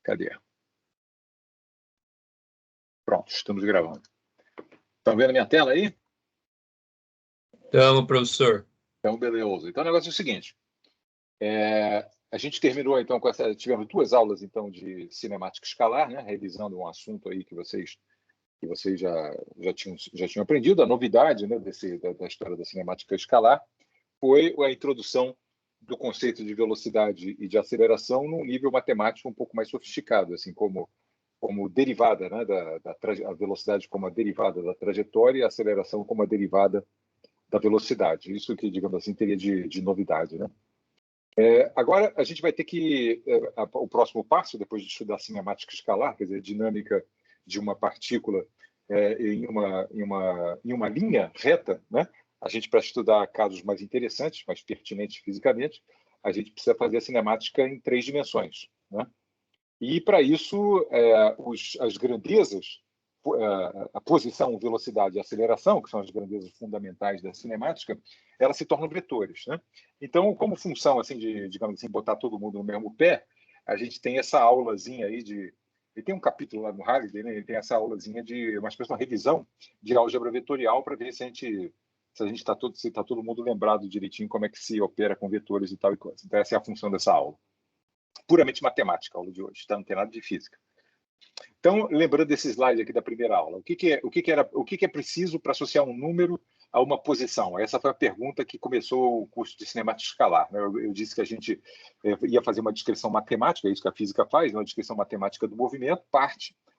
Cadê? Pronto, estamos gravando. Estão vendo a minha tela aí? Estamos, professor. Então, beleza. Então, o negócio é o seguinte. A gente terminou, então, tivemos 2 aulas, então, de cinemática escalar, né? Revisando um assunto aí que vocês já tinham aprendido. A novidade, né, da história da cinemática escalar foi a introdução do conceito de velocidade e de aceleração num nível matemático um pouco mais sofisticado, assim como derivada, né, a velocidade como a derivada da trajetória e a aceleração como a derivada da velocidade. Isso que, digamos assim, teria de novidade, né? Agora, a gente vai ter que... o próximo passo, depois de estudar cinemática escalar, quer dizer, a dinâmica de uma partícula em uma linha reta, né? A gente, para estudar casos mais interessantes, mais pertinentes fisicamente, a gente precisa fazer a cinemática em 3 dimensões, né? E, para isso, as grandezas, a posição, velocidade e aceleração, que são as grandezas fundamentais da cinemática, elas se tornam vetores, né? Então, como função assim de, digamos assim, botar todo mundo no mesmo pé, a gente tem essa aulazinha aí de... Ele tem um capítulo lá no Halliday, né? Ele tem essa aulazinha de uma espécie de uma revisão de álgebra vetorial para ver se está todo mundo lembrado direitinho como é que se opera com vetores e tal e coisa. Então, essa é a função dessa aula. Puramente matemática, a aula de hoje, tá? Não tem nada de física. Então, lembrando desse slide aqui da primeira aula, o que é preciso para associar um número a uma posição? Essa foi a pergunta que começou o curso de cinemática escalar, né? Eu disse que a gente ia fazer uma descrição matemática, é isso que a física faz, uma descrição matemática do movimento.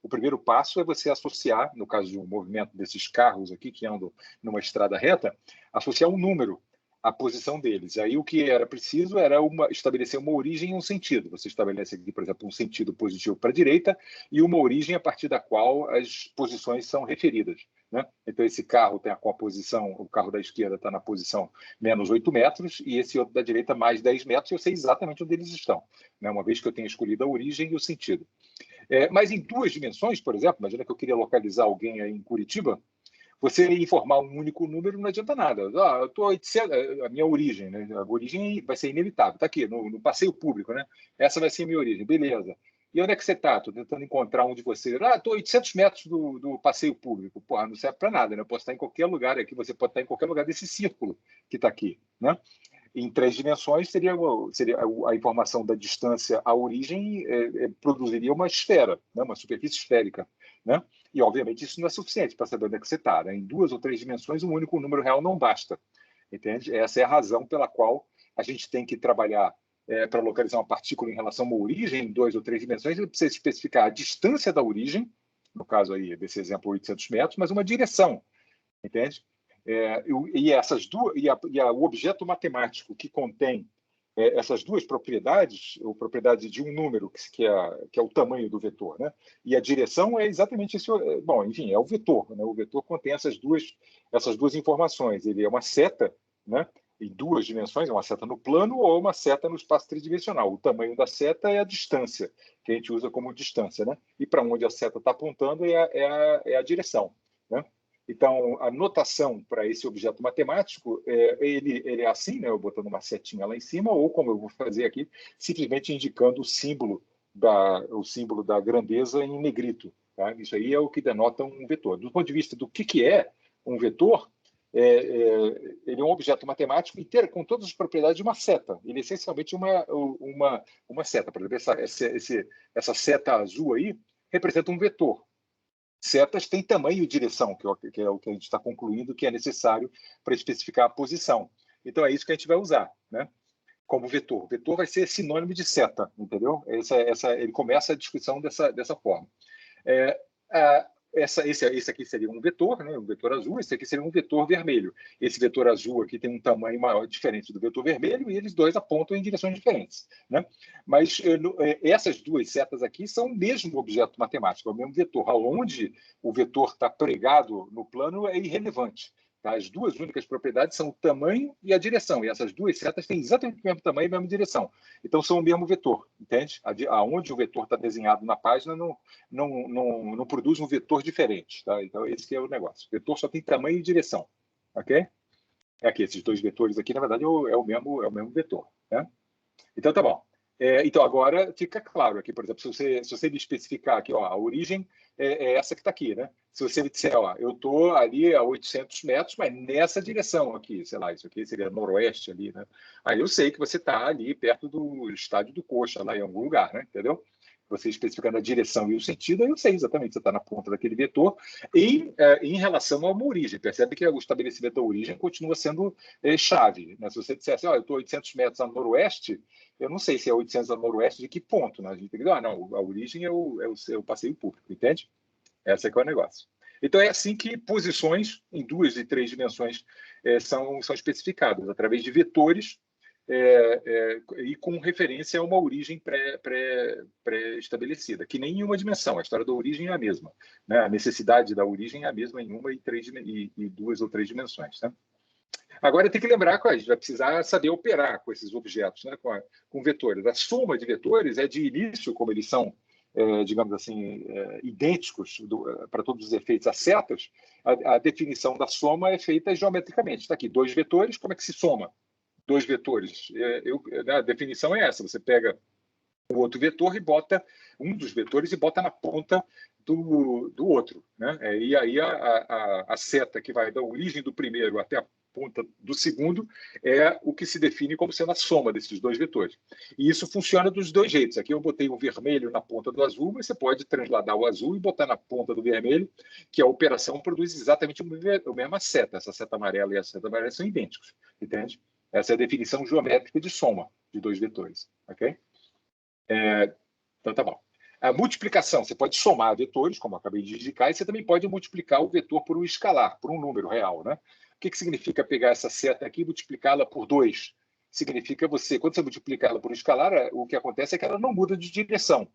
O primeiro passo é você associar, no caso de um movimento desses carros aqui que andam numa estrada reta, associar um número à posição deles. Aí o que era preciso era estabelecer uma origem e um sentido. Você estabelece aqui, por exemplo, um sentido positivo para a direita e uma origem a partir da qual as posições são referidas, né? Então, esse carro tem com a posição, o carro da esquerda está na posição menos 8 metros e esse outro da direita mais 10 metros, eu sei exatamente onde eles estão, né? Uma vez que eu tenho escolhido a origem e o sentido. Mas em 2 dimensões, por exemplo, imagina que eu queria localizar alguém aí em Curitiba, você informar um único número não adianta nada. Eu tô 800, a minha origem, né? A origem vai ser inevitável. Está aqui, no passeio público, né? Essa vai ser a minha origem, beleza. E onde é que você está? Estou tentando encontrar um de vocês. Estou 800 metros do passeio público. Porra, não serve para nada, né? Eu posso estar em qualquer lugar aqui, você pode estar em qualquer lugar desse círculo que está aqui, né? Em 3 dimensões, seria a informação da distância à origem produziria uma esfera, né? Uma superfície esférica, né? E, obviamente, isso não é suficiente para saber onde é que você está, né? Em 2 ou 3 dimensões, um único número real não basta, entende? Essa é a razão pela qual a gente tem que trabalhar para localizar uma partícula em relação a uma origem em 2 ou 3 dimensões. Ele precisa especificar a distância da origem, no caso aí desse exemplo 800 metros, mas uma direção, entende? O objeto matemático que contém essas 2 propriedades, a propriedade de um número, que é o tamanho do vetor, né? E a direção é exatamente isso. Bom, enfim, é o vetor, né? O vetor contém essas duas informações. Ele é uma seta, né? Em 2 dimensões, é uma seta no plano ou uma seta no espaço tridimensional. O tamanho da seta é a distância, que a gente usa como distância, né? E para onde a seta está apontando é a direção, né? Então, a notação para esse objeto matemático, ele é assim, né? Eu botando uma setinha lá em cima, ou como eu vou fazer aqui, simplesmente indicando o símbolo da grandeza em negrito, tá? Isso aí é o que denota um vetor. Do ponto de vista do que é um vetor, ele é um objeto matemático inteiro com todas as propriedades de uma seta. Ele é essencialmente uma seta. Por exemplo, essa seta azul aí representa um vetor. Setas têm tamanho e direção, que é o que a gente está concluindo que é necessário para especificar a posição. Então, é isso que a gente vai usar, né? Como vetor. Vetor vai ser sinônimo de seta, entendeu? Ele começa a descrição dessa forma. Esse aqui seria um vetor, né? Um vetor azul. Esse aqui seria um vetor vermelho. Esse vetor azul aqui tem um tamanho maior, diferente do vetor vermelho, e eles 2 apontam em direções diferentes, né? Mas essas 2 setas aqui são o mesmo objeto matemático, é o mesmo vetor. Aonde o vetor está pregado no plano é irrelevante. Tá? As 2 únicas propriedades são o tamanho e a direção. E essas 2 setas têm exatamente o mesmo tamanho e a mesma direção. Então, são o mesmo vetor, entende? Aonde o vetor está desenhado na página não produz um vetor diferente. Tá? Então, esse que é o negócio. O vetor só tem tamanho e direção. Ok? Aqui, esses 2 vetores aqui, na verdade, é o mesmo vetor. Né? Então, tá bom. Então, agora fica claro aqui, por exemplo, se você me especificar aqui, ó, a origem é essa que está aqui, né? Se você me disser, ó, eu estou ali a 800 metros, mas nessa direção aqui, sei lá, isso aqui seria noroeste ali, né? Aí eu sei que você está ali perto do estádio do Coxa, lá em algum lugar, né? Entendeu? Você especificando a direção e o sentido, aí eu sei exatamente, você está na ponta daquele vetor. Em relação a uma origem, percebe que o estabelecimento da origem continua sendo chave, né? Se você dissesse, ó, eu estou 800 metros a noroeste, eu não sei se é 800 a noroeste de que ponto, né? A gente tem que dizer, não, a origem é o passeio público, entende? Esse é que é o negócio. Então, é assim que posições em 2 e 3 dimensões são especificadas, através de vetores e com referência a uma origem pré-estabelecida, que nem em uma dimensão. A história da origem é a mesma, né? A necessidade da origem é a mesma em 1 e 2 ou 3 dimensões. Né? Agora, tem que lembrar que a gente vai precisar saber operar com esses objetos, né? com vetores. A soma de vetores é de início, como eles são, digamos assim, idênticos para todos os efeitos a setas, a definição da soma é feita geometricamente. Está aqui, 2 vetores, como é que se soma? 2 vetores. A definição é essa, você pega o outro vetor e bota um dos vetores e bota na ponta do outro. Né? E aí a seta que vai da origem do primeiro até a ponta do segundo é o que se define como sendo a soma desses 2 vetores. E isso funciona dos 2 jeitos. Aqui eu botei o vermelho na ponta do azul, mas você pode transladar o azul e botar na ponta do vermelho, que a operação produz exatamente a mesma seta. Essa seta amarela e a seta amarela são idênticos, entende? Essa é a definição geométrica de soma de 2 vetores, ok? Então, tá bom. A multiplicação, você pode somar vetores, como eu acabei de indicar, e você também pode multiplicar o vetor por um escalar, por um número real. Né? O que significa pegar essa seta aqui e multiplicá-la por 2? Significa quando você multiplica ela por um escalar, o que acontece é que ela não muda de direção.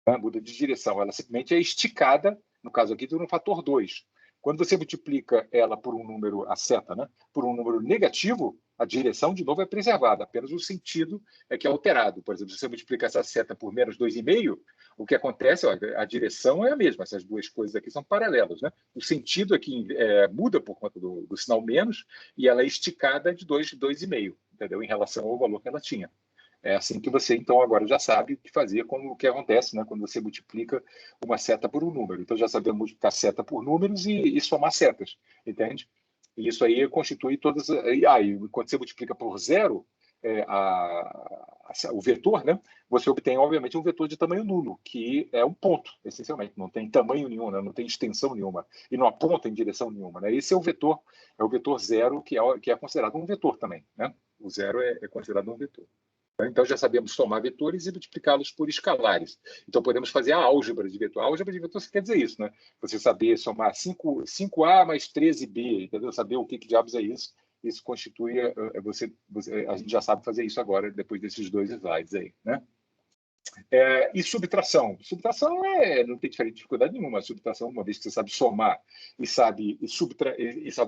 Né? Muda de direção, ela simplesmente é esticada, no caso aqui, por um fator 2. Quando você multiplica ela por um número, a seta, né, por um número negativo, a direção, de novo, é preservada, apenas o sentido é que é alterado. Por exemplo, se você multiplica essa seta por menos 2,5, o que acontece, ó, a direção é a mesma, essas duas coisas aqui são paralelas. Né? O sentido aqui muda por conta do sinal menos, e ela é esticada de 2,5, entendeu? Em relação ao valor que ela tinha. É assim que você, então, agora já sabe o que fazer com o que acontece, né, quando você multiplica uma seta por um número. Então, já sabemos multiplicar seta por números e somar setas, entende? E isso aí constitui todas... quando você multiplica por 0, o vetor, né, você obtém, obviamente, um vetor de tamanho nulo, que é um ponto, essencialmente. Não tem tamanho nenhum, né, não tem extensão nenhuma, e não aponta em direção nenhuma. Né? Esse é o vetor 0, que é considerado um vetor também. Né? O 0 é considerado um vetor. Então, já sabemos somar vetores e multiplicá-los por escalares. Então, podemos fazer a álgebra de vetor. A álgebra de vetor quer dizer isso, né? Você saber somar 5A mais 13B, entendeu? Saber o que diabos é isso. Isso constitui... a gente já sabe fazer isso agora, depois desses 2 slides aí, né? E subtração. Subtração não tem dificuldade nenhuma. A subtração, uma vez que você sabe somar e sabe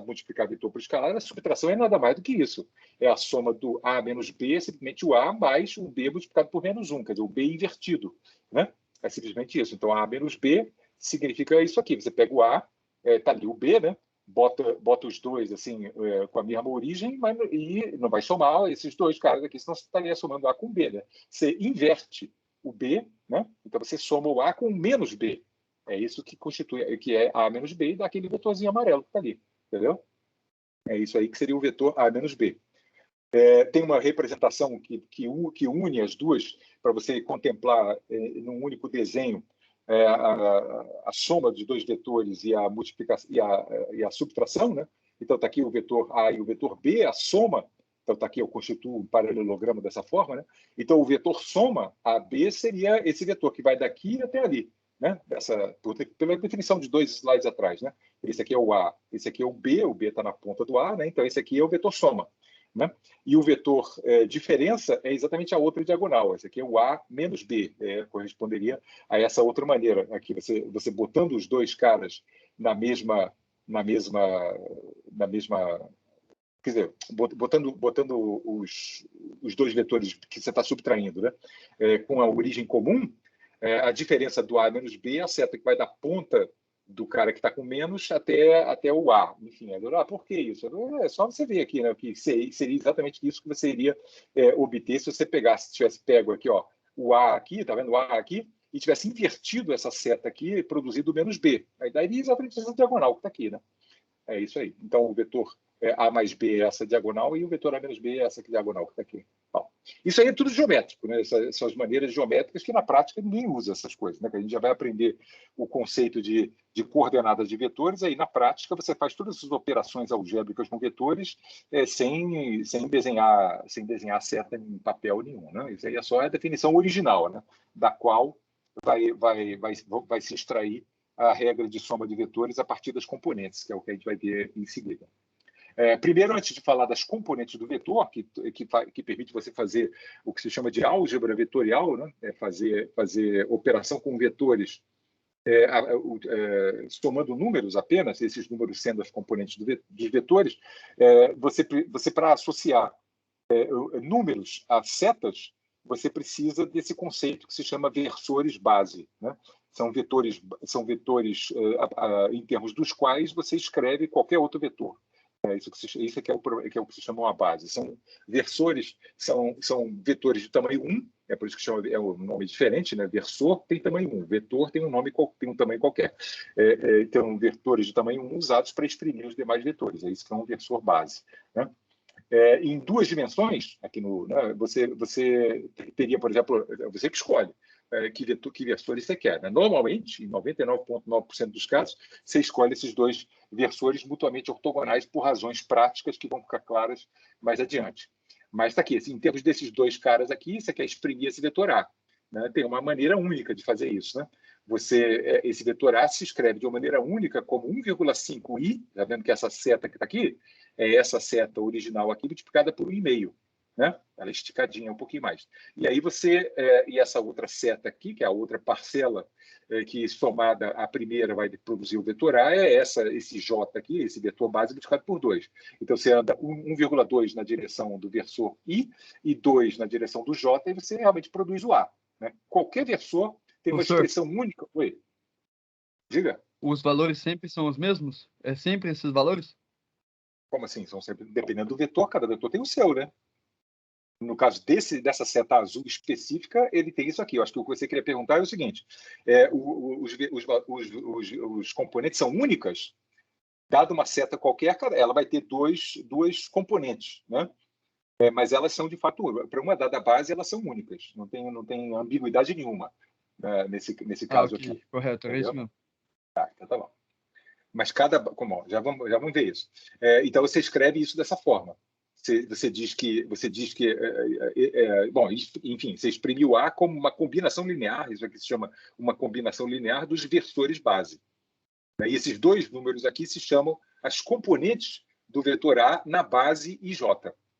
multiplicar vetor por escalar, a subtração é nada mais do que isso. É a soma do A menos B, simplesmente o A mais o B multiplicado por menos 1, quer dizer, o B invertido. Né? É simplesmente isso. Então, A menos B significa isso aqui. Você pega o A, está ali o B, né? Bota os dois assim, com a mesma origem, e não vai somar esses 2 caras aqui, senão você estaria somando A com B. Né? Você inverte o B, né? Então você soma o A com menos B. É isso que constitui, que é A menos B, e dá aquele vetorzinho amarelo que está ali, entendeu? É isso aí que seria o vetor A menos B. Tem uma representação que une as duas, para você contemplar num único desenho a soma de 2 vetores e a multiplicação e a subtração, né? Então está aqui o vetor A e o vetor B, a soma. Então está aqui, eu constituo um paralelogramo dessa forma, né? Então o vetor soma AB seria esse vetor que vai daqui até ali, né? Pela definição de 2 slides atrás, né? Esse aqui é o A, esse aqui é o B está na ponta do A, né? Então esse aqui é o vetor soma. Né? E o vetor diferença é exatamente a outra diagonal. Esse aqui é o A menos B, corresponderia a essa outra maneira. Aqui você botando os 2 caras na mesma, quer dizer, botando os 2 vetores que você está subtraindo, né? Com a origem comum, a diferença do A menos B é a seta que vai da ponta do cara que está com menos até o A. Enfim, por que isso? É só você ver aqui, né, que seria exatamente isso que você iria obter se você tivesse pego aqui, ó, o A aqui, tá vendo o A aqui, e tivesse invertido essa seta aqui e produzido o menos B. Aí daria exatamente essa diagonal que está aqui, né? É isso aí. Então, o vetor A mais B é essa diagonal e o vetor A menos B é essa diagonal que está aqui. Bom, isso aí é tudo geométrico, né? Essas maneiras geométricas que, na prática, ninguém usa essas coisas, né? Que a gente já vai aprender o conceito de coordenadas de vetores, aí, na prática, você faz todas essas operações algébricas com vetores sem desenhar seta em papel nenhum, né? Isso aí é só a definição original, né? Da qual vai se extrair a regra de soma de vetores a partir das componentes, que é o que a gente vai ver em seguida. Primeiro, antes de falar das componentes do vetor, que permite você fazer o que se chama de álgebra vetorial, né? Fazer operação com vetores somando números apenas, esses números sendo as componentes dos vetores, você para associar números a setas, você precisa desse conceito que se chama versores base, né? São vetores em termos dos quais você escreve qualquer outro vetor. Isso que é o que se chama uma base. São versores, são vetores de tamanho 1, é por isso que é um nome diferente, né? Versor tem tamanho 1, vetor tem um tamanho qualquer. Então, vetores de tamanho 1 usados para exprimir os demais vetores. É isso que é um versor base, né? Em duas dimensões, aqui né, você teria, por exemplo, você que escolhe que versores você quer. Né? Normalmente, em 99,9% dos casos, você escolhe esses dois versores mutuamente ortogonais por razões práticas que vão ficar claras mais adiante. Mas está aqui, assim, em termos desses dois caras aqui, você quer exprimir esse vetor A. Né? Tem uma maneira única de fazer isso. Né? Esse vetor A se escreve de uma maneira única como 1,5i, está vendo que essa seta que está aqui é essa seta original aqui multiplicada por 1,5, né? Ela é esticadinha um pouquinho mais. E aí e essa outra seta aqui, que é a outra parcela, que somada à primeira vai produzir o vetor A, é esse J aqui, esse vetor base multiplicado por 2. Então você anda 1,2 na direção do versor I e 2 na direção do J, e você realmente produz o A. Né? Qualquer versor tem uma Professor, expressão única. Oi, diga. os valores sempre são os mesmos? É sempre esses valores? Como assim? São sempre, dependendo do vetor, cada vetor tem o seu, né? No caso dessa seta azul específica, ele tem isso aqui. Eu acho que o que você queria perguntar é o seguinte: os componentes são únicas? Dada uma seta qualquer, ela vai ter duas componentes, né? Mas elas são, de fato, para uma dada base, elas são únicas. Não tem ambiguidade nenhuma, né, nesse caso Ok, aqui. correto, era isso Entendeu? mesmo. Então tá bom. Mas já vamos ver isso. Então você escreve isso dessa forma. Você diz que bom, enfim, você exprime o A como uma combinação linear, isso aqui se chama uma combinação linear dos versores base. E esses dois números aqui se chamam as componentes do vetor A na base IJ,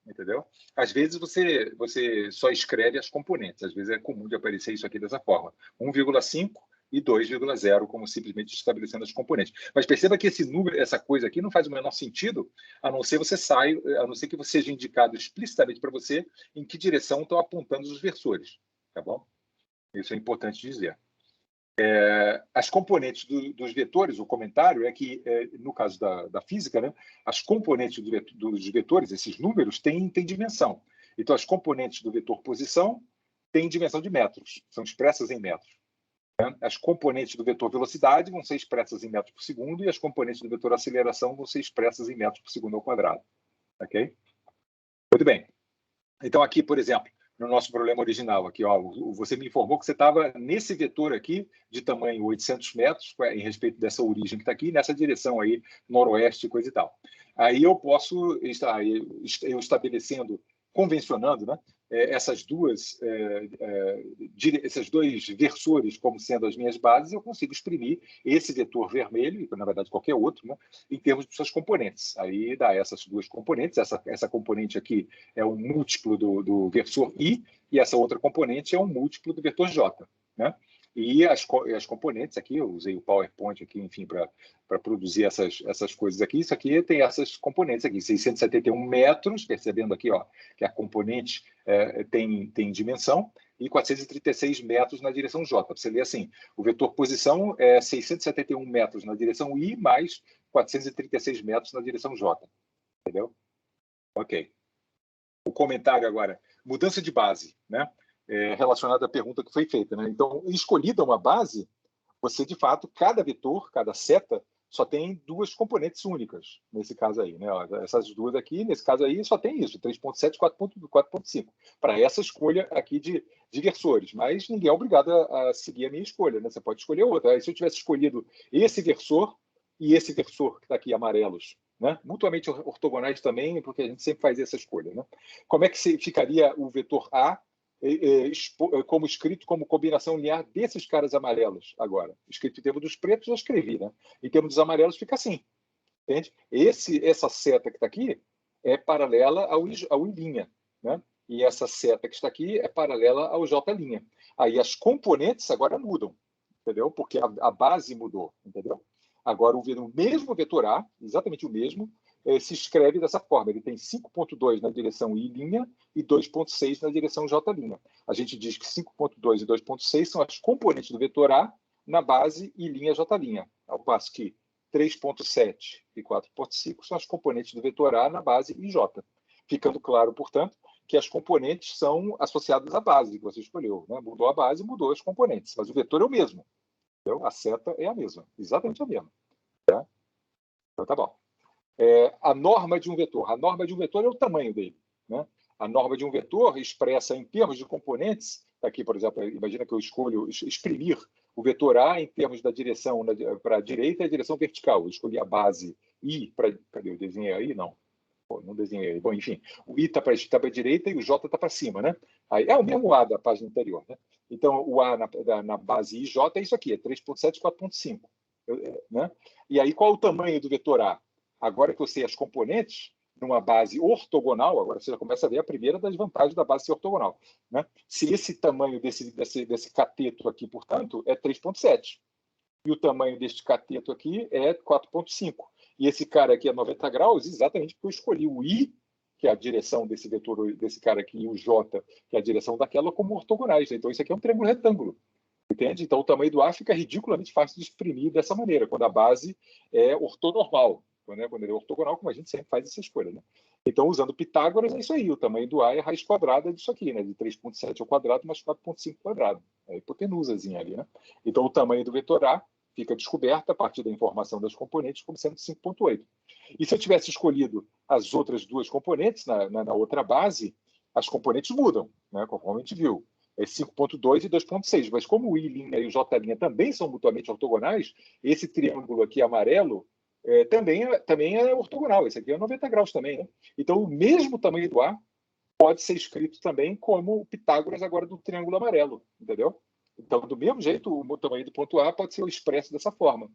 entendeu? Às vezes você só escreve as componentes, às vezes é comum de aparecer isso aqui dessa forma, 1,5 e 2,0, como simplesmente estabelecendo as componentes. Mas perceba que esse número, essa coisa aqui não faz o menor sentido, a não ser que você seja indicado explicitamente para você em que direção estão apontando os versores, tá bom? Isso é importante dizer. As componentes dos vetores, o comentário é que, no caso da física, né, as componentes dos vetores, esses números, têm dimensão. Então, as componentes do vetor posição têm dimensão de metros, são expressas em metros. Né? As componentes do vetor velocidade vão ser expressas em metros por segundo e as componentes do vetor aceleração vão ser expressas em metros por segundo ao quadrado. Ok? Muito bem. Então, aqui, por exemplo, no nosso problema original, aqui, ó, você me informou que você estava nesse vetor aqui, de tamanho 800 metros, em respeito dessa origem que está aqui, nessa direção aí, noroeste, coisa e tal. Aí eu posso, eu estabelecendo, convencionando, né, esses dois versores como sendo as minhas bases, eu consigo exprimir esse vetor vermelho, e na verdade qualquer outro, né, em termos de suas componentes. Aí dá essas duas componentes, essa componente aqui é um múltiplo do versor I, e essa outra componente é um múltiplo do vetor J. Né? E as componentes aqui, eu usei o PowerPoint aqui, enfim, para produzir essas coisas aqui. Isso aqui tem essas componentes aqui, 671 metros, percebendo aqui, ó, que a componente tem dimensão, e 436 metros na direção J. Você lê assim, o vetor posição é 671 metros na direção I, mais 436 metros na direção J. Entendeu? Ok. O comentário agora, mudança de base, né? relacionada à pergunta que foi feita, né? Então, escolhida uma base, você, de fato, cada vetor, cada seta, só tem duas componentes únicas, nesse caso aí, né? Essas duas aqui, nesse caso aí, só tem isso, 3.7 e 4.5, para essa escolha aqui de versores. Mas ninguém é obrigado a seguir a minha escolha, né? Você pode escolher outra. Aí, se eu tivesse escolhido esse versor e esse versor que está aqui, amarelos, né? Mutuamente ortogonais também, porque a gente sempre faz essa escolha, né? Como é que ficaria o vetor A como escrito como combinação linear desses caras amarelos agora? Escrito em termos dos pretos, eu escrevi, né? Em termos dos amarelos, fica assim, entende? Essa seta que está aqui é paralela ao I', né? E essa seta que está aqui é paralela ao J'. Aí as componentes agora mudam, entendeu? Porque a base mudou, entendeu? Agora, o mesmo vetor A, exatamente o mesmo, se escreve dessa forma. Ele tem 5.2 na direção I' e 2.6 na direção J'. A gente diz que 5.2 e 2.6 são as componentes do vetor A na base I', J'. Ao passo que 3.7 e 4.5 são as componentes do vetor A na base IJ. Ficando claro, portanto, que as componentes são associadas à base que você escolheu, né? Mudou a base, mudou as componentes, mas o vetor é o mesmo. Entendeu? A seta é a mesma, exatamente a mesma. Tá? Então, tá bom. A norma de um vetor. A norma de um vetor é o tamanho dele. Né? A norma de um vetor expressa em termos de componentes. Aqui, por exemplo, imagina que eu escolho exprimir o vetor A em termos da direção para a direita e a direção vertical. Eu escolhi a base I para. Cadê? Eu desenhei aí? Não. Pô, não desenhei. Bom, enfim, o I está para a direita e o J está para cima, né? Aí, é o mesmo A da página anterior, né? Então, o A na base IJ é isso aqui, é 3.7 e 4.5. Né? E aí, qual é o tamanho do vetor A? Agora que eu sei as componentes, numa base ortogonal, agora você já começa a ver a primeira das vantagens da base ser ortogonal. Né? Se esse tamanho desse cateto aqui, portanto, é 3.7, e o tamanho deste cateto aqui é 4.5. E esse cara aqui é 90 graus, exatamente porque eu escolhi o I, que é a direção desse vetor, desse cara aqui, e o J, que é a direção daquela, como ortogonais. Então, isso aqui é um triângulo retângulo. Entende? Então, o tamanho do A fica ridiculamente fácil de exprimir dessa maneira, quando a base é ortonormal. Né? Quando ele é ortogonal, como a gente sempre faz essa escolha. Né? Então, usando Pitágoras, é isso aí. O tamanho do A é a raiz quadrada disso aqui, né? De 3.7 ao quadrado mais 4.5 ao quadrado. É a hipotenusazinha ali. Né? Então, o tamanho do vetor A fica descoberto a partir da informação das componentes como sendo 5.8. E se eu tivesse escolhido as outras duas componentes na outra base, as componentes mudam, né? Conforme a gente viu. É 5.2 e 2.6. Mas como o I' e o J' também são mutuamente ortogonais, esse triângulo aqui amarelo também é ortogonal. Esse aqui é 90 graus também. Né? Então, o mesmo tamanho do A pode ser escrito também como o Pitágoras agora do triângulo amarelo. Entendeu? Então, do mesmo jeito, o tamanho do ponto A pode ser expresso dessa forma.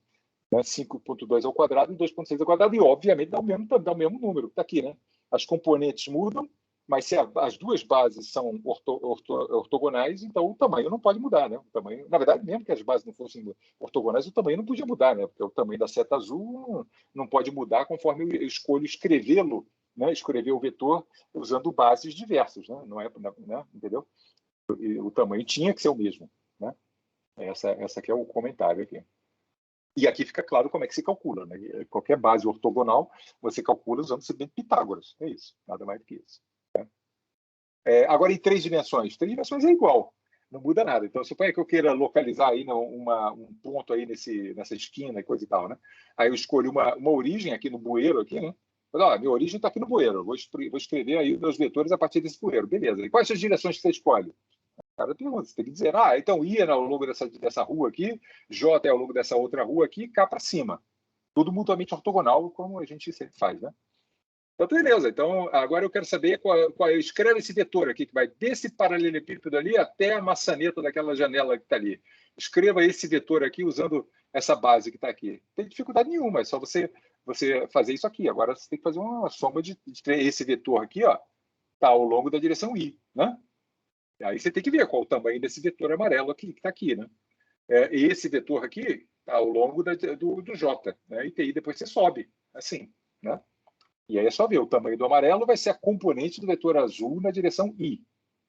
Né? 5.2 ao quadrado e 2.6 ao quadrado. E, obviamente, dá o mesmo número. Está aqui, né? As componentes mudam, mas se as duas bases são ortogonais, então o tamanho não pode mudar, né? O tamanho, na verdade, mesmo que as bases não fossem ortogonais, o tamanho não podia mudar, né? Porque o tamanho da seta azul não pode mudar conforme eu escolho escrevê-lo, né? Escrever o vetor usando bases diversas, né? Não é, né? Entendeu? O tamanho tinha que ser o mesmo, né? Essa aqui é o comentário aqui. E aqui fica claro como é que se calcula, né? Qualquer base ortogonal você calcula usando simplesmente Pitágoras. É isso, nada mais do que isso. Agora, em 3 dimensões. 3 dimensões é igual, não muda nada. Então, suponha que eu queira localizar aí um ponto aí nessa esquina e coisa e tal, né? Aí eu escolho uma origem aqui no bueiro, aqui, né? Mas, minha origem está aqui no bueiro. Eu vou escrever aí os meus vetores a partir desse bueiro. Beleza. E quais são as direções que você escolhe? Cara, você tem que dizer, então I é ao longo dessa rua aqui, J é ao longo dessa outra rua aqui, cá para cima. Tudo mutuamente ortogonal, como a gente sempre faz, né? Então, beleza. Então, agora eu quero saber qual escreve esse vetor aqui, que vai desse paralelepípedo ali até a maçaneta daquela janela que está ali. Escreva esse vetor aqui usando essa base que está aqui. Não tem dificuldade nenhuma, é só você fazer isso aqui. Agora você tem que fazer uma soma de esse vetor aqui, ó, tá ao longo da direção I, né? Aí você tem que ver qual o tamanho desse vetor amarelo aqui, que está aqui, né? Esse vetor aqui está ao longo do J, né? E aí depois você sobe, assim, né? E aí é só ver, o tamanho do amarelo vai ser a componente do vetor azul na direção I.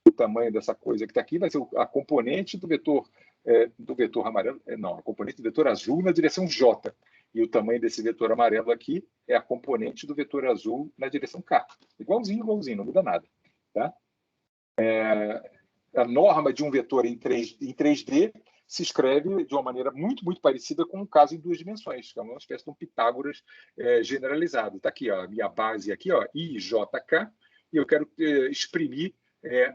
O tamanho dessa coisa que está aqui vai ser a componente do vetor amarelo, não, a componente do vetor azul na direção J. E o tamanho desse vetor amarelo aqui é a componente do vetor azul na direção K. Igualzinho, não muda nada. Tá? a norma de um vetor em 3D se escreve de uma maneira muito, muito parecida com um caso em duas dimensões, que é uma espécie de um Pitágoras generalizado. Está aqui, ó, a minha base aqui, ó, IJK, e eu quero exprimir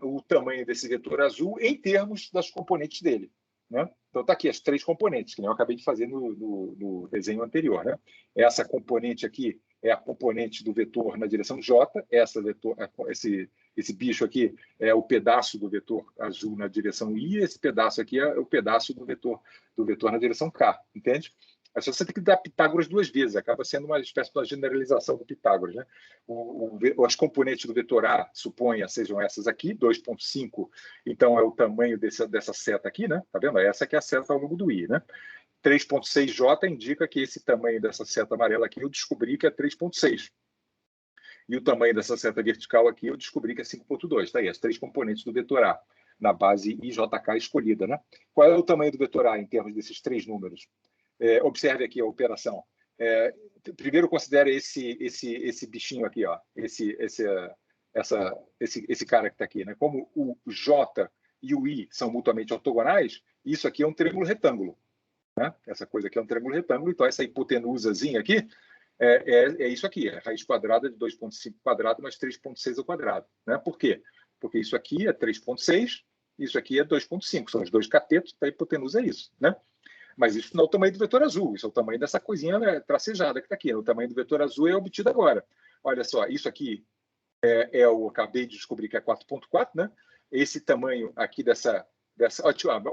o tamanho desse vetor azul em termos das componentes dele. Né? Então, está aqui as três componentes, que eu acabei de fazer no desenho anterior. Né? Essa componente aqui é a componente do vetor na direção J, esse bicho aqui é o pedaço do vetor azul na direção I, esse pedaço aqui é o pedaço do vetor na direção K, entende? Você tem que dar Pitágoras duas vezes, acaba sendo uma espécie de generalização do Pitágoras. Né? As componentes do vetor A, suponha, sejam essas aqui, 2,5, então é o tamanho dessa seta aqui, né? Tá vendo? Essa aqui é a seta ao longo do I, né? 3,6J indica que esse tamanho dessa seta amarela aqui eu descobri que é 3,6. E o tamanho dessa seta vertical aqui eu descobri que é 5,2. Está aí, as três componentes do vetor A, na base IJK escolhida. Né? Qual é o tamanho do vetor A em termos desses três números? Observe aqui a operação. Primeiro considere esse bichinho aqui, ó, esse cara que está aqui. Né? Como o J e o I são mutuamente ortogonais, isso aqui é um triângulo retângulo. Né? Essa coisa aqui é um triângulo retângulo, então essa hipotenusazinha aqui é isso aqui, é raiz quadrada de 2,5 quadrado mais 3,6 ao quadrado. Né? Por quê? Porque isso aqui é 3,6, isso aqui é 2,5, são os dois catetos, a hipotenusa é isso. Né? Mas isso não é o tamanho do vetor azul, isso é o tamanho dessa coisinha tracejada que está aqui. O tamanho do vetor azul é obtido agora. Olha só, isso aqui eu acabei de descobrir que é 4,4, né? Esse tamanho aqui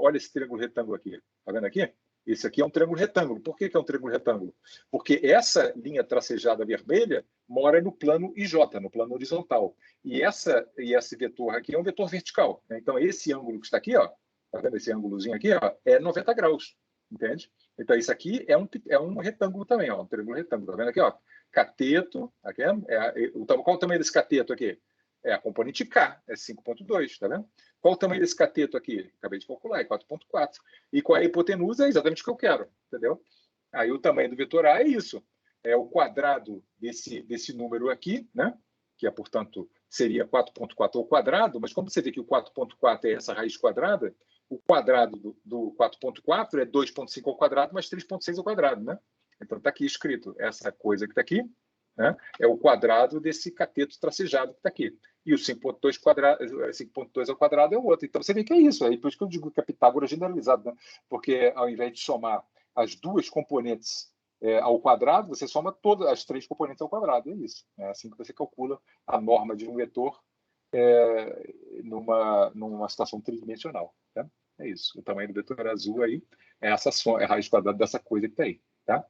olha esse triângulo retângulo aqui, tá vendo aqui? Esse aqui é um triângulo retângulo. Por que é um triângulo retângulo? Porque essa linha tracejada vermelha mora no plano IJ, no plano horizontal. E esse vetor aqui é um vetor vertical. Né? Então, esse ângulo que está aqui, ó, tá vendo esse ângulozinho aqui? Ó, é 90 graus. Entende? Então, isso aqui é um retângulo também, ó, um triângulo retângulo. Tá vendo aqui? Ó, cateto. Aqui qual o tamanho desse cateto aqui? É a componente K, é 5,2, tá vendo? Qual o tamanho desse cateto aqui? Acabei de calcular, é 4,4. E qual é a hipotenusa? É exatamente o que eu quero, entendeu? Aí o tamanho do vetor A é isso. É o quadrado desse número aqui, né? Que, portanto, seria 4,4 ao quadrado, mas como você vê que o 4,4 é essa raiz quadrada, o quadrado do 4,4 é 2,5 ao quadrado mais 3,6 ao quadrado, né? Então, está aqui escrito, essa coisa que está aqui, né, é o quadrado desse cateto tracejado que está aqui. E o 5,2 ao quadrado é o outro. Então, você vê que é isso. Aí, por isso que eu digo que é Pitágoras generalizado, né? Porque, ao invés de somar as duas componentes ao quadrado, você soma todas as três componentes ao quadrado. É isso. É assim que você calcula a norma de um vetor numa situação tridimensional. Tá? É isso. O tamanho do vetor azul aí é a raiz quadrada dessa coisa que está aí. Tá?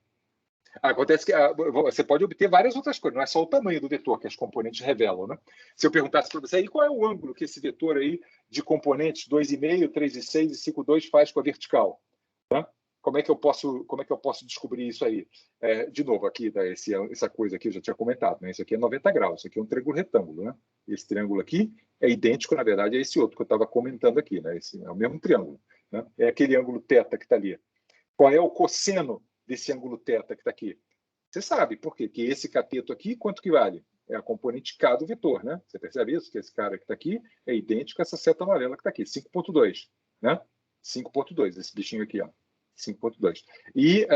Acontece que você pode obter várias outras coisas, não é só o tamanho do vetor que as componentes revelam. Né? Se eu perguntasse para você aí qual é o ângulo que esse vetor aí de componentes 2,5, 3,6 e 5,2 faz com a vertical? Né? Como é que eu posso descobrir isso aí? De novo, aqui, tá, essa coisa aqui eu já tinha comentado, né? Isso aqui é 90 graus, isso aqui é um triângulo retângulo. Né? Esse triângulo aqui é idêntico, na verdade, a esse outro que eu estava comentando aqui. Né? Esse é o mesmo triângulo. Né? É aquele ângulo θ que está ali. Qual é o cosseno desse ângulo θ que está aqui? Você sabe, por quê? Que esse cateto aqui, quanto que vale? É a componente K do vetor, né? Você percebe isso? Que esse cara que está aqui é idêntico a essa seta amarela que está aqui, 5,2, né? 5,2, esse bichinho aqui, ó. 5,2. E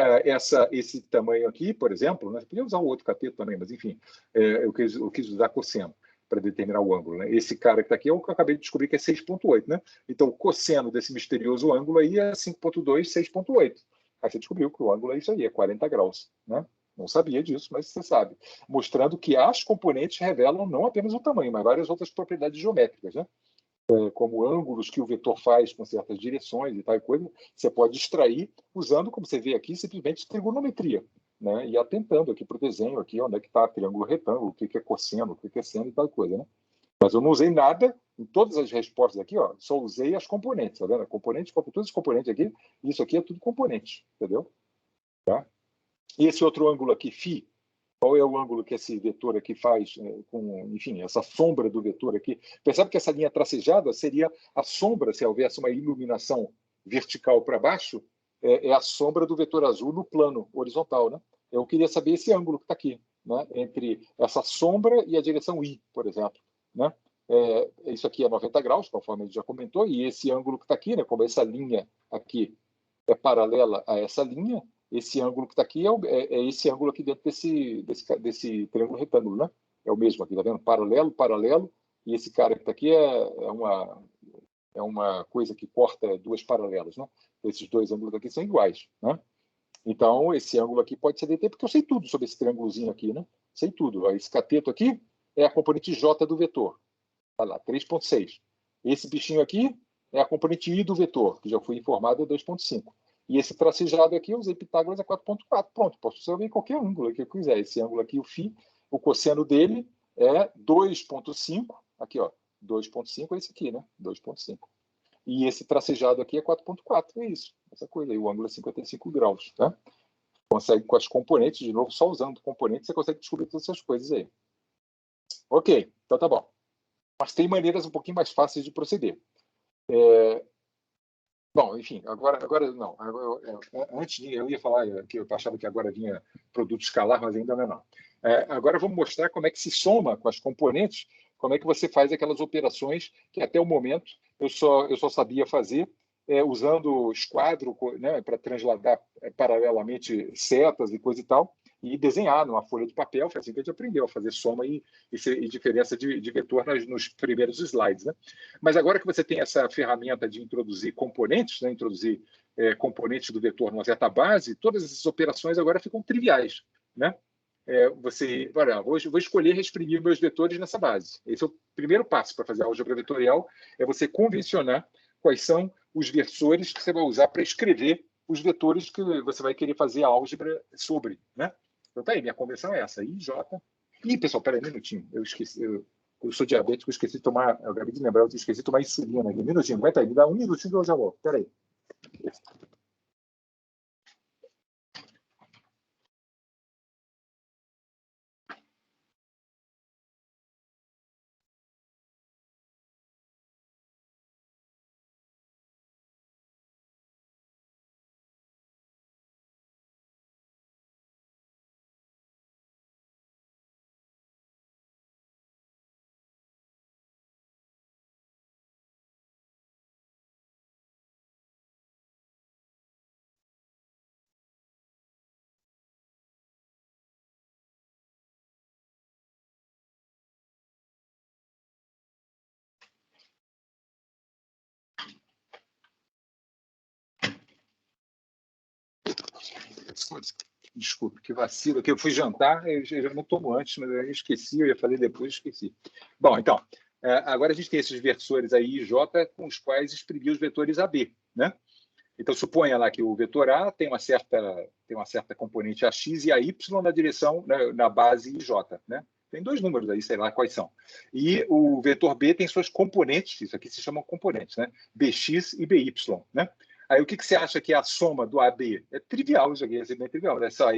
esse tamanho aqui, por exemplo, né? Você podia usar o outro cateto também, mas enfim, eu quis usar cosseno para determinar o ângulo. Né? Esse cara que está aqui é o que eu acabei de descobrir que é 6,8. Né? Então, o cosseno desse misterioso ângulo aí é 5,2, 6,8. Aí você descobriu que o ângulo é isso aí, é 40 graus. Né? Não sabia disso, mas você sabe. Mostrando que as componentes revelam não apenas o tamanho, mas várias outras propriedades geométricas. Né? Como ângulos que o vetor faz com certas direções e tal coisa, você pode extrair usando, como você vê aqui, simplesmente trigonometria. Né? E atentando aqui para o desenho, aqui, onde é que está triângulo retângulo, o que é cosseno, o que é seno e tal coisa. Né? Mas eu não usei nada em todas as respostas aqui, ó, só usei as componentes, tá vendo? Componentes, todos os componentes aqui, isso aqui é tudo componente, entendeu? Tá? E esse outro ângulo aqui, φ, qual é o ângulo que esse vetor aqui faz com, enfim, essa sombra do vetor aqui? Percebe que essa linha tracejada seria a sombra, se houvesse uma iluminação vertical para baixo, é a sombra do vetor azul no plano horizontal, né? Eu queria saber esse ângulo que está aqui, né? Entre essa sombra e a direção I, por exemplo, né? Isso aqui é 90 graus, conforme a gente já comentou, e esse ângulo que está aqui, né, como essa linha aqui é paralela a essa linha, esse ângulo que está aqui é esse ângulo aqui dentro desse triângulo retângulo, né? É o mesmo aqui, tá vendo? Paralelo, paralelo, e esse cara que está aqui é uma coisa que corta duas paralelas, né? Esses dois ângulos aqui são iguais, né? Então, esse ângulo aqui pode ser dt, porque eu sei tudo sobre esse triângulozinho aqui, né? Sei tudo. Esse cateto aqui é a componente j do vetor. Tá lá, 3,6. Esse bichinho aqui é a componente i do vetor, que já foi informado, é 2,5. E esse tracejado aqui, eu usei Pitágoras, é 4,4. Pronto, posso resolver em qualquer ângulo que eu quiser. Esse ângulo aqui, o cosseno dele é 2,5. Aqui, ó, 2,5 é esse aqui, né? 2,5. E esse tracejado aqui é 4,4. É isso, essa coisa aí. O ângulo é 55 graus, tá? Consegue com as componentes, de novo, só usando componentes, você consegue descobrir todas essas coisas aí. Ok, então tá bom. Mas tem maneiras um pouquinho mais fáceis de proceder. Bom, enfim, agora não. Antes eu ia falar que eu achava que agora vinha produto escalar, mas ainda não. Agora vamos mostrar como é que se soma com as componentes, como é que você faz aquelas operações que até o momento eu só sabia fazer usando esquadro, né, para transladar paralelamente setas e coisa e tal, e desenhar numa folha de papel. Foi assim que a gente aprendeu a fazer soma e diferença de vetor nos primeiros slides, né? Mas agora que você tem essa ferramenta de introduzir componentes, né, introduzir componentes do vetor numa zeta base, todas essas operações agora ficam triviais, né? Vou escolher exprimir meus vetores nessa base. Esse é o primeiro passo para fazer a álgebra vetorial, é você convencionar quais são os versores que você vai usar para escrever os vetores que você vai querer fazer a álgebra sobre, né? Então tá aí, minha convenção é essa, I, J. Ih, pessoal, peraí, um minutinho, eu esqueci, eu sou diabético, eu esqueci de tomar, eu acabei de lembrar, eu esqueci de tomar insulina aqui. Um minutinho, aguenta aí, me dá um minutinho que eu já volto, peraí. Desculpe, que vacilo, que eu fui jantar, eu já não tomo antes, mas eu esqueci, eu ia fazer depois, esqueci. Bom, então, agora a gente tem esses versores aí, I, J, com os quais exprimir os vetores AB, né? Então, suponha lá que o vetor A tem uma certa componente AX e AY na direção, na base IJ, né? Tem dois números aí, sei lá quais são. E o vetor B tem suas componentes, isso aqui se chamam componentes, né? BX e BY, né? Aí o que você acha que é a soma do AB? É trivial, isso aqui é bem trivial. É só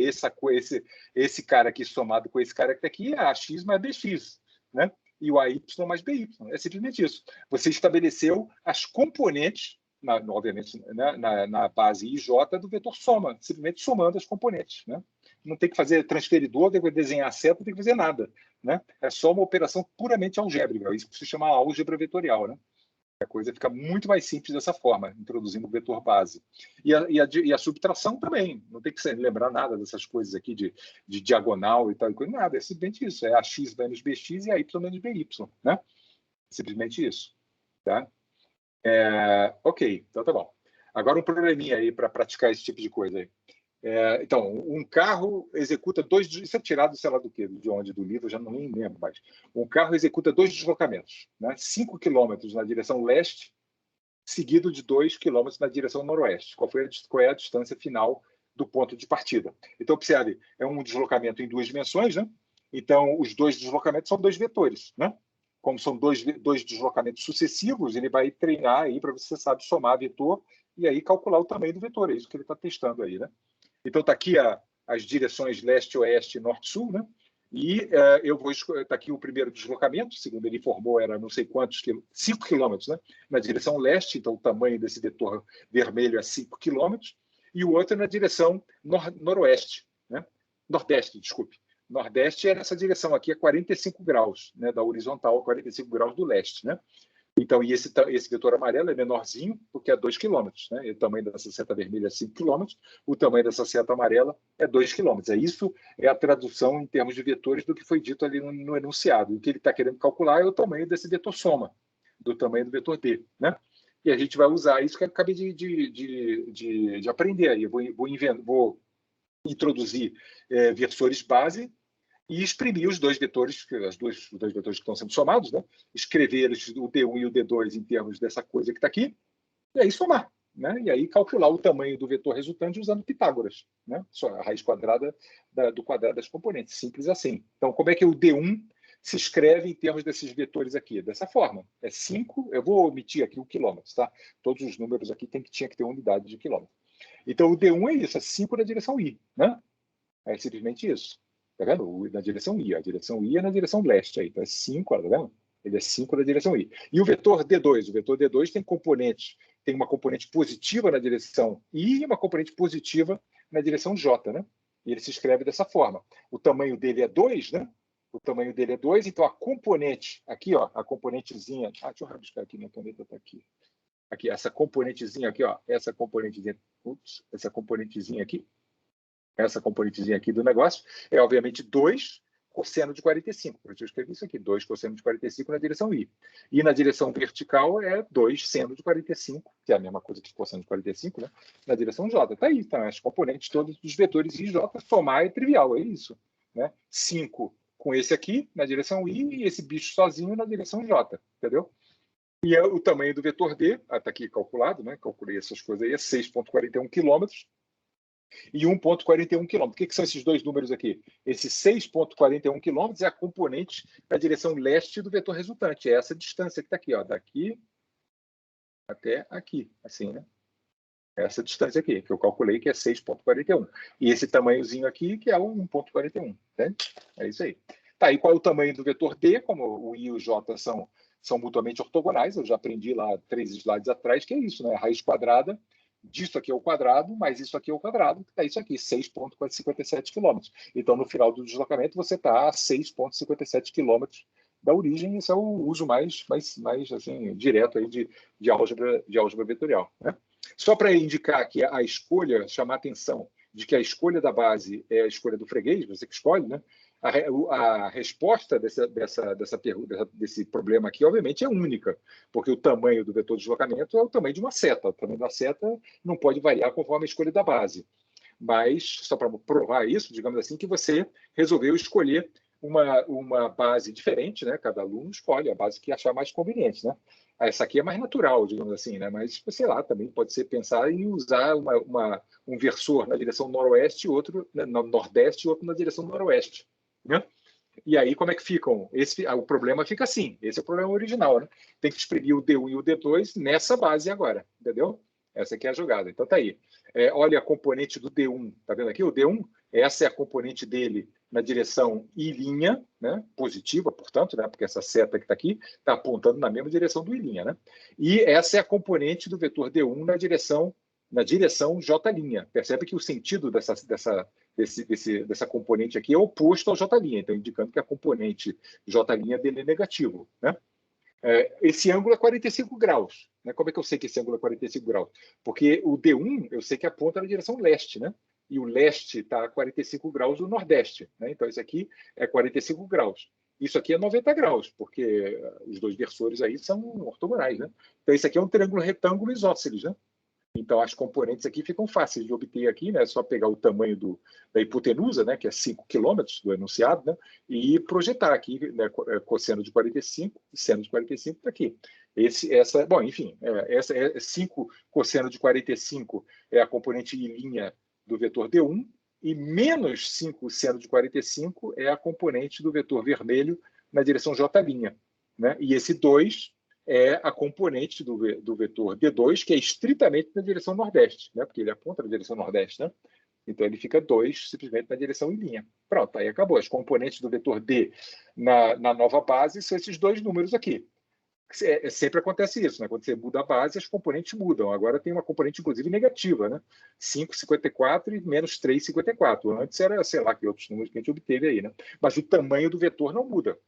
esse cara aqui somado com esse cara que está aqui é AX mais BX, né? E o AY mais BY. É simplesmente isso. Você estabeleceu as componentes, obviamente, né, na base IJ do vetor soma, simplesmente somando as componentes, né? Não tem que fazer transferidor, tem que desenhar a seta, não tem que fazer nada, né? É só uma operação puramente algébrica, isso que se chama álgebra vetorial, né? A coisa fica muito mais simples dessa forma, introduzindo o vetor base. E a subtração também, não tem que lembrar nada dessas coisas aqui de diagonal e tal, nada, é simplesmente isso, é AX menos BX e AY menos BY, né? Simplesmente isso, tá? Ok, então tá bom. Agora um probleminha aí para praticar esse tipo de coisa aí. Então, um carro executa isso é tirado, sei lá do quê, de onde, do livro, eu já não nem lembro mais. Um carro executa 2 deslocamentos, né? 5 quilômetros na direção leste, seguido de 2 quilômetros na direção noroeste. Qual é a distância final do ponto de partida? Então, observe, é um deslocamento em 2 dimensões, né? Então, os 2 deslocamentos são 2 vetores, né? Como são dois deslocamentos sucessivos, ele vai treinar aí para você saber somar vetor e aí calcular o tamanho do vetor. É isso que ele está testando aí, né? Então, está aqui as direções leste, oeste, norte, sul, né? E está aqui o primeiro deslocamento, segundo ele informou, era não sei quantos, 5 quilômetros, né? Na direção leste, então o tamanho desse vetor vermelho é 5 quilômetros, e o outro na direção noroeste, né? Nordeste, desculpe. Nordeste é nessa direção aqui, é 45 graus, né, da horizontal, 45 graus do leste, né? Então, e esse vetor amarelo é menorzinho, porque é 2 km, né? E o tamanho dessa seta vermelha é 5 km, o tamanho dessa seta amarela é 2 km. Isso é a tradução em termos de vetores do que foi dito ali no enunciado. O que ele está querendo calcular é o tamanho desse vetor soma, do tamanho do vetor D, né? E a gente vai usar isso que eu acabei de aprender aí. Eu vou introduzir versores base e exprimir os dois vetores, os dois vetores que estão sendo somados, né? Escrever o D1 e o D2 em termos dessa coisa que está aqui, e aí somar, né? E aí calcular o tamanho do vetor resultante usando Pitágoras, né? Só a raiz quadrada do quadrado das componentes, simples assim. Então, como é que o D1 se escreve em termos desses vetores aqui? Dessa forma, é 5, eu vou omitir aqui o quilômetro, tá? Todos os números aqui tinha que ter unidade de quilômetro. Então, o D1 é isso, é 5 na direção I, né? É simplesmente isso. Tá vendo? Na direção I. A direção I é na direção leste aí. Então é 5, tá vendo? Ele é 5 na direção I. E o vetor D2? O vetor D2 tem componentes. Tem uma componente positiva na direção I e uma componente positiva na direção J, né? E ele se escreve dessa forma. O tamanho dele é 2, né? O tamanho dele é 2, então a componente, aqui, ó, a componentezinha. Deixa eu rabiscar aqui, minha caneta está aqui. Aqui, essa componentezinha aqui, ó. Essa componentezinha. Essa componentezinha aqui. Essa componentezinha aqui do negócio é, obviamente, 2 cosseno de 45. Por isso eu escrevi isso aqui, 2 cosseno de 45 na direção I. E na direção vertical é 2 seno de 45, que é a mesma coisa que cosseno de 45, né? Na direção J. Está aí, tá? As componentes todas dos vetores I e J, somar é trivial, é isso. Né? 5 com esse aqui na direção I e esse bicho sozinho na direção J, entendeu? E o tamanho do vetor D, está aqui calculado, né? Calculei essas coisas aí, é 6,41 quilômetros. E 1,41 km. O que são esses dois números aqui? Esse 6,41 km é a componente da direção leste do vetor resultante. É essa distância que está aqui, ó, daqui até aqui, assim, né? Essa distância aqui, que eu calculei que é 6,41. E esse tamanhozinho aqui, que é o 1,41. Né? É isso aí. Tá, e qual é o tamanho do vetor D? Como o I e o J são mutuamente ortogonais, eu já aprendi lá 3 slides atrás, que é isso, né? A raiz quadrada disso aqui é o quadrado, mais isso aqui é o quadrado, que é isso aqui, 6,57 km. Então, no final do deslocamento, você está a 6,57 km da origem. Esse é o uso mais assim, direto aí de álgebra vetorial. Né? Só para indicar que a escolha, chamar a atenção de que a escolha da base é a escolha do freguês, você que escolhe, né? A resposta desse problema aqui, obviamente, é única, porque o tamanho do vetor de deslocamento é o tamanho de uma seta. O tamanho da seta não pode variar conforme a escolha da base. Mas, só para provar isso, digamos assim, que você resolveu escolher uma base diferente, né? Cada aluno escolhe a base que achar mais conveniente, né? Essa aqui é mais natural, digamos assim, né? Mas, sei lá, também pode ser pensar em usar um versor na direção noroeste, outro no nordeste e outro na direção noroeste. Né? E aí, como é que ficam? O problema fica assim, esse é o problema original, né? Tem que exprimir o D1 e o D2 nessa base agora, entendeu? Essa aqui é a jogada. Então tá aí. Olha a componente do D1, tá vendo aqui? O D1, essa é a componente dele na direção I', né? Positiva, portanto, né? Porque essa seta que está aqui está apontando na mesma direção do I', né? E essa é a componente do vetor D1 na direção J'. Percebe que o sentido dessa componente aqui é oposto ao J', então indicando que a componente J' dele é negativo. Né? Esse ângulo é 45 graus. Né? Como é que eu sei que esse ângulo é 45 graus? Porque o D1 eu sei que aponta na direção leste, né? E o leste está a 45 graus do nordeste. Né? Então, isso aqui é 45 graus. Isso aqui é 90 graus, porque os dois versores aí são ortogonais. Né? Então, isso aqui é um triângulo retângulo isósceles, né? Então, as componentes aqui ficam fáceis de obter aqui, né? É só pegar o tamanho da hipotenusa, né? Que é 5 km do enunciado, né? E projetar aqui, né? Cosseno de 45 e seno de 45 está aqui. Bom, enfim, essa é 5 cosseno de 45 é a componente I' do vetor D1 e menos 5 seno de 45 é a componente do vetor vermelho na direção J'. Né? E esse 2 é a componente do vetor D2, que é estritamente na direção nordeste, né? Porque ele aponta na direção nordeste, né? Então, ele fica 2 simplesmente na direção I'. Pronto, aí acabou. As componentes do vetor D na nova base são esses dois números aqui. Sempre acontece isso, né? Quando você muda a base, as componentes mudam. Agora tem uma componente, inclusive, negativa, né? 5,54 e menos 3,54. Antes era, sei lá, que outros números que a gente obteve aí, né? Mas o tamanho do vetor não muda.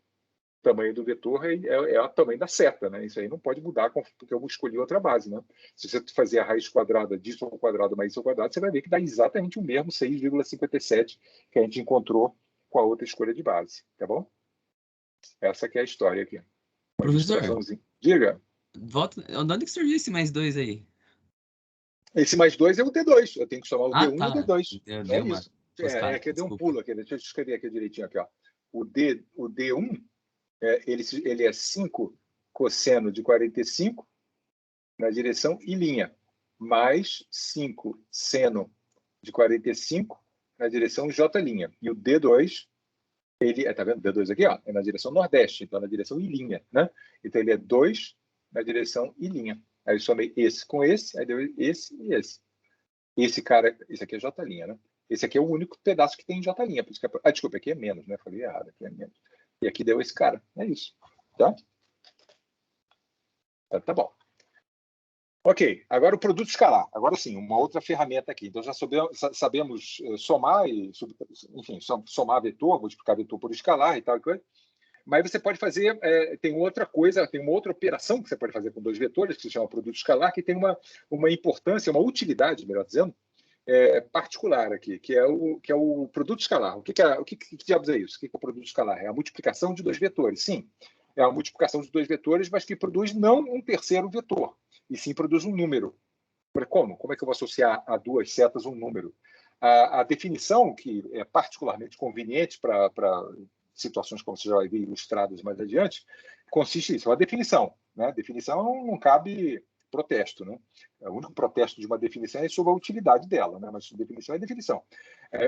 O tamanho do vetor é o tamanho da seta, né? Isso aí não pode mudar porque eu escolhi outra base, né? Se você fazer a raiz quadrada disso ao quadrado mais isso ao quadrado, você vai ver que dá exatamente o mesmo 6,57 que a gente encontrou com a outra escolha de base, tá bom? Essa que é a história aqui. Uma Professor, ilustraçãozinha. Diga. volta. Onde que surgiu esse mais 2 aí? Esse mais 2 é o D2. Eu tenho que somar o Ah, D1 tá. e o D2. É Deu uma isso. tostada, Que deu um desculpa. pulo aqui. Deixa eu escrever aqui direitinho. Aqui, ó. O D1 ele é 5 cosseno de 45 na direção e linha, mais 5 seno de 45 na direção J'. E o D2, tá vendo? D2 aqui, ó, é na direção nordeste, então na direção e linha, né? Então ele é 2 na direção e linha. Aí eu somei esse com esse, aí deu esse e esse. Esse cara, esse aqui é J', né? Esse aqui é o único pedaço que tem J'. Por isso que desculpa, aqui é menos, né? Falei errado, aqui é menos. E aqui deu esse cara. É isso. Tá? Tá bom. Ok, agora o produto escalar. Agora sim, uma outra ferramenta aqui. Então já sabemos somar e, enfim, somar vetor, multiplicar vetor por escalar e tal coisa. Mas você pode fazer, tem outra coisa, tem uma outra operação que você pode fazer com dois vetores, que se chama produto escalar, que tem uma importância, uma utilidade, melhor dizendo, particular aqui, que é o produto escalar. O que diabos é isso? O que é o produto escalar? É a multiplicação de dois vetores. Sim, é a multiplicação de dois vetores, mas que produz não um terceiro vetor, e sim produz um número. Como? Como é que eu vou associar a duas setas um número? A definição, que é particularmente conveniente para situações como você já vai ver ilustradas mais adiante, consiste nisso, a definição. Né? Definição não cabe protesto. Né? O único protesto de uma definição é sobre a utilidade dela, né? Mas definição é definição.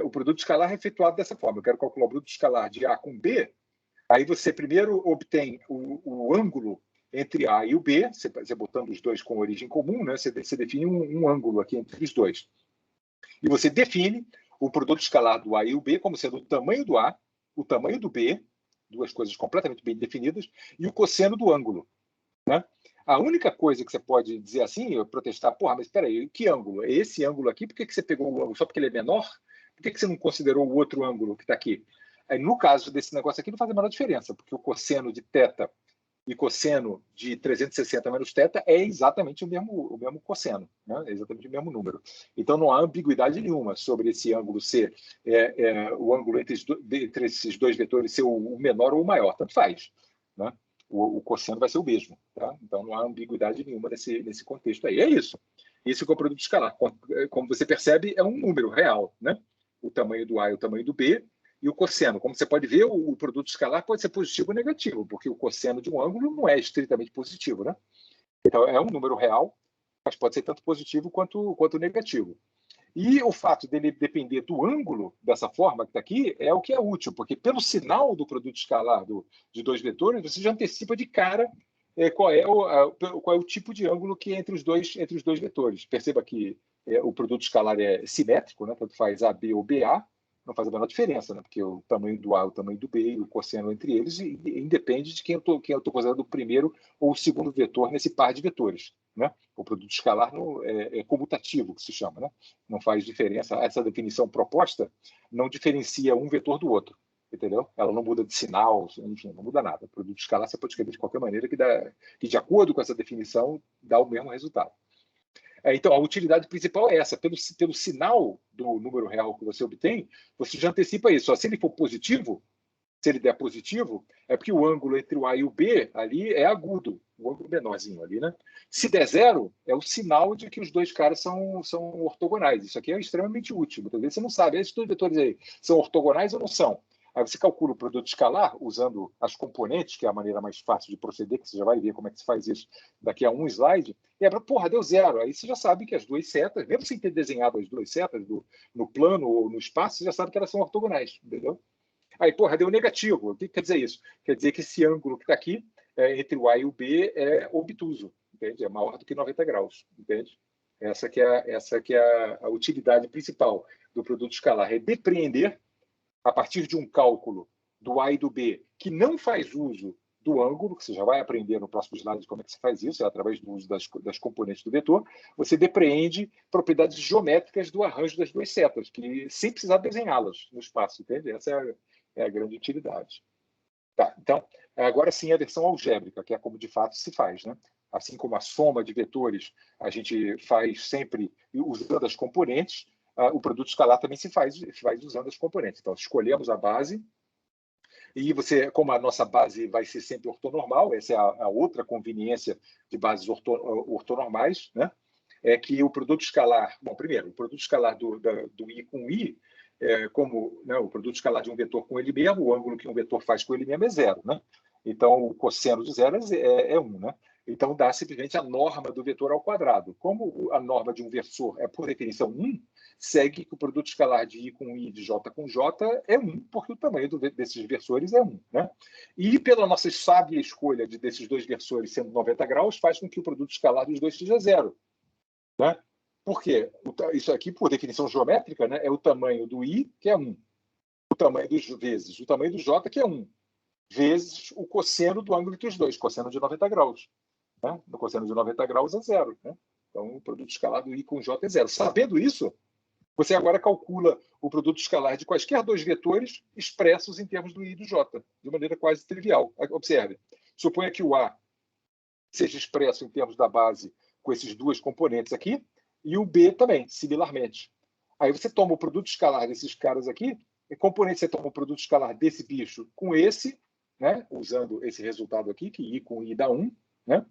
O produto escalar é efetuado dessa forma. Eu quero calcular o produto escalar de A com B, aí você primeiro obtém o ângulo entre A e o B, você botando os dois com origem comum, né? Você define um ângulo aqui entre os dois. E você define o produto escalar do A e o B como sendo o tamanho do A, o tamanho do B, duas coisas completamente bem definidas, e o cosseno do ângulo. Né? A única coisa que você pode dizer assim, eu protestar, porra, mas espera aí, que ângulo? É esse ângulo aqui? Por que você pegou o ângulo só porque ele é menor? Por que você não considerou o outro ângulo que está aqui? Aí, no caso desse negócio aqui, não faz a menor diferença, porque o cosseno de θ e cosseno de 360 menos θ é exatamente o mesmo cosseno, né? É exatamente o mesmo número. Então, não há ambiguidade nenhuma sobre esse ângulo ser o ângulo entre esses dois vetores ser o menor ou o maior, tanto faz. Né? O cosseno vai ser o mesmo. Tá? Então, não há ambiguidade nenhuma nesse contexto aí. É isso. Isso que é o produto escalar. Como você percebe, é um número real. Né? O tamanho do A e o tamanho do B, e o cosseno. Como você pode ver, o produto escalar pode ser positivo ou negativo, porque o cosseno de um ângulo não é estritamente positivo. Né? Então, é um número real, mas pode ser tanto positivo quanto negativo. E o fato dele depender do ângulo, dessa forma que está aqui, é o que é útil, porque pelo sinal do produto escalar de dois vetores, você já antecipa de cara qual é o tipo de ângulo que é entre os dois vetores. Perceba que o produto escalar é simétrico, né? Tanto faz AB ou BA, não faz a menor diferença, né? Porque o tamanho do A, o tamanho do B e o cosseno entre eles independe de quem eu estou considerando o primeiro ou o segundo vetor nesse par de vetores. Né? O produto escalar é comutativo, que se chama. Né? Não faz diferença. Essa definição proposta não diferencia um vetor do outro. Entendeu? Ela não muda de sinal, enfim, não muda nada. O produto escalar você pode escrever de qualquer maneira que de acordo com essa definição, dá o mesmo resultado. Então, a utilidade principal é essa. Pelo sinal do número real que você obtém, você já antecipa isso. Se ele for positivo, se ele der positivo, é porque o ângulo entre o A e o B ali é agudo, o ângulo menorzinho ali, né? Se der zero, é o sinal de que os dois caras são ortogonais. Isso aqui é extremamente útil. Muitas vezes você não sabe, esses dois vetores aí são ortogonais ou não são? Aí você calcula o produto escalar usando as componentes, que é a maneira mais fácil de proceder, que você já vai ver como é que se faz isso daqui a um slide, e porra, deu zero. Aí você já sabe que as duas setas, mesmo sem ter desenhado as duas setas no plano ou no espaço, você já sabe que elas são ortogonais, entendeu? Aí, porra, deu negativo. O que quer dizer isso? Quer dizer que esse ângulo que está aqui, entre o A e o B, é obtuso, entende? É maior do que 90 graus, entende? Essa que é a utilidade principal do produto escalar, é depreender, a partir de um cálculo do A e do B, que não faz uso do ângulo, que você já vai aprender no próximo slide como é que se faz isso, é através do uso das componentes do vetor, você depreende propriedades geométricas do arranjo das duas setas, que sem precisar desenhá-las no espaço, entende? Essa é a grande utilidade. Tá, então, agora sim a versão algébrica, que é como de fato se faz, né? Assim como a soma de vetores a gente faz sempre usando as componentes, o produto escalar também se faz usando as componentes. Então, escolhemos a base e você, como a nossa base vai ser sempre ortonormal, essa é a outra conveniência de bases ortonormais, né? É que o produto escalar, bom, primeiro, o produto escalar do I com I, como, né, o produto escalar de um vetor com ele mesmo, o ângulo que um vetor faz com ele mesmo é zero, né? Então, o cosseno de zero é 1, né? Então, dá simplesmente a norma do vetor ao quadrado. Como a norma de um versor é, por definição, 1, segue que o produto escalar de I com I, de J com J, é 1, porque o tamanho desses versores é 1. Né? E pela nossa sábia escolha desses dois versores sendo 90 graus, faz com que o produto escalar dos dois seja 0. Né? Por quê? Isso aqui, por definição geométrica, né, é o tamanho do I, que é 1. O tamanho vezes o tamanho do J, que é 1. Vezes o cosseno do ângulo entre os dois, cosseno de 90 graus. Né? No cosseno de 90 graus é 0. Né? Então, o produto escalar do I com J é 0. Sabendo isso, você agora calcula o produto escalar de quaisquer dois vetores expressos em termos do I e do J, de maneira quase trivial. Observe, suponha que o A seja expresso em termos da base com esses duas componentes aqui, e o B também, similarmente. Aí você toma o produto escalar desses caras aqui, e componente você toma o produto escalar desse bicho com esse, né, usando esse resultado aqui, que I com I dá 1, né?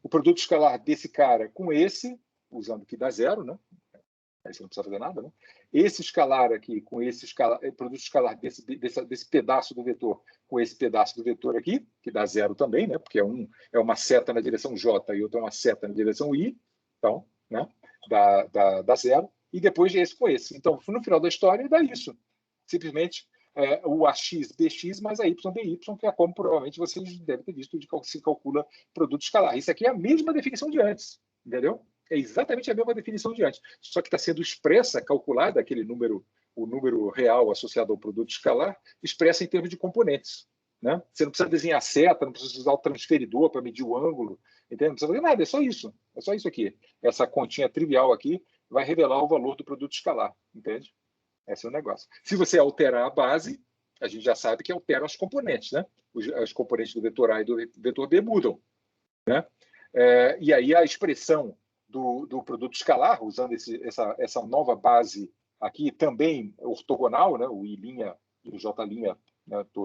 O produto escalar desse cara com esse, usando que dá 0, né? Aí você não precisa fazer nada, né? Esse escalar aqui com esse produto escalar desse pedaço do vetor com esse pedaço do vetor aqui, que dá 0 também, né? Porque é uma seta na direção J e outra é uma seta na direção I, então, né? Dá 0. E depois esse com esse. Então, no final da história, dá isso. Simplesmente o AX, BX mais a Y, BY, que é como provavelmente vocês devem ter visto de que se calcula produto escalar. Isso aqui é a mesma definição de antes, entendeu? É exatamente a mesma definição de antes, só que está sendo expressa, calculada, aquele número, o número real associado ao produto escalar, expressa em termos de componentes. Né? Você não precisa desenhar seta, não precisa usar o transferidor para medir o ângulo, entende? Não precisa fazer nada, é só isso aqui. Essa continha trivial aqui vai revelar o valor do produto escalar, entende? Esse é o negócio. Se você alterar a base, a gente já sabe que alteram as componentes, né? As componentes do vetor A e do vetor B mudam. Né? E aí a expressão do produto escalar, usando essa nova base aqui, também ortogonal, né? O I' e o J',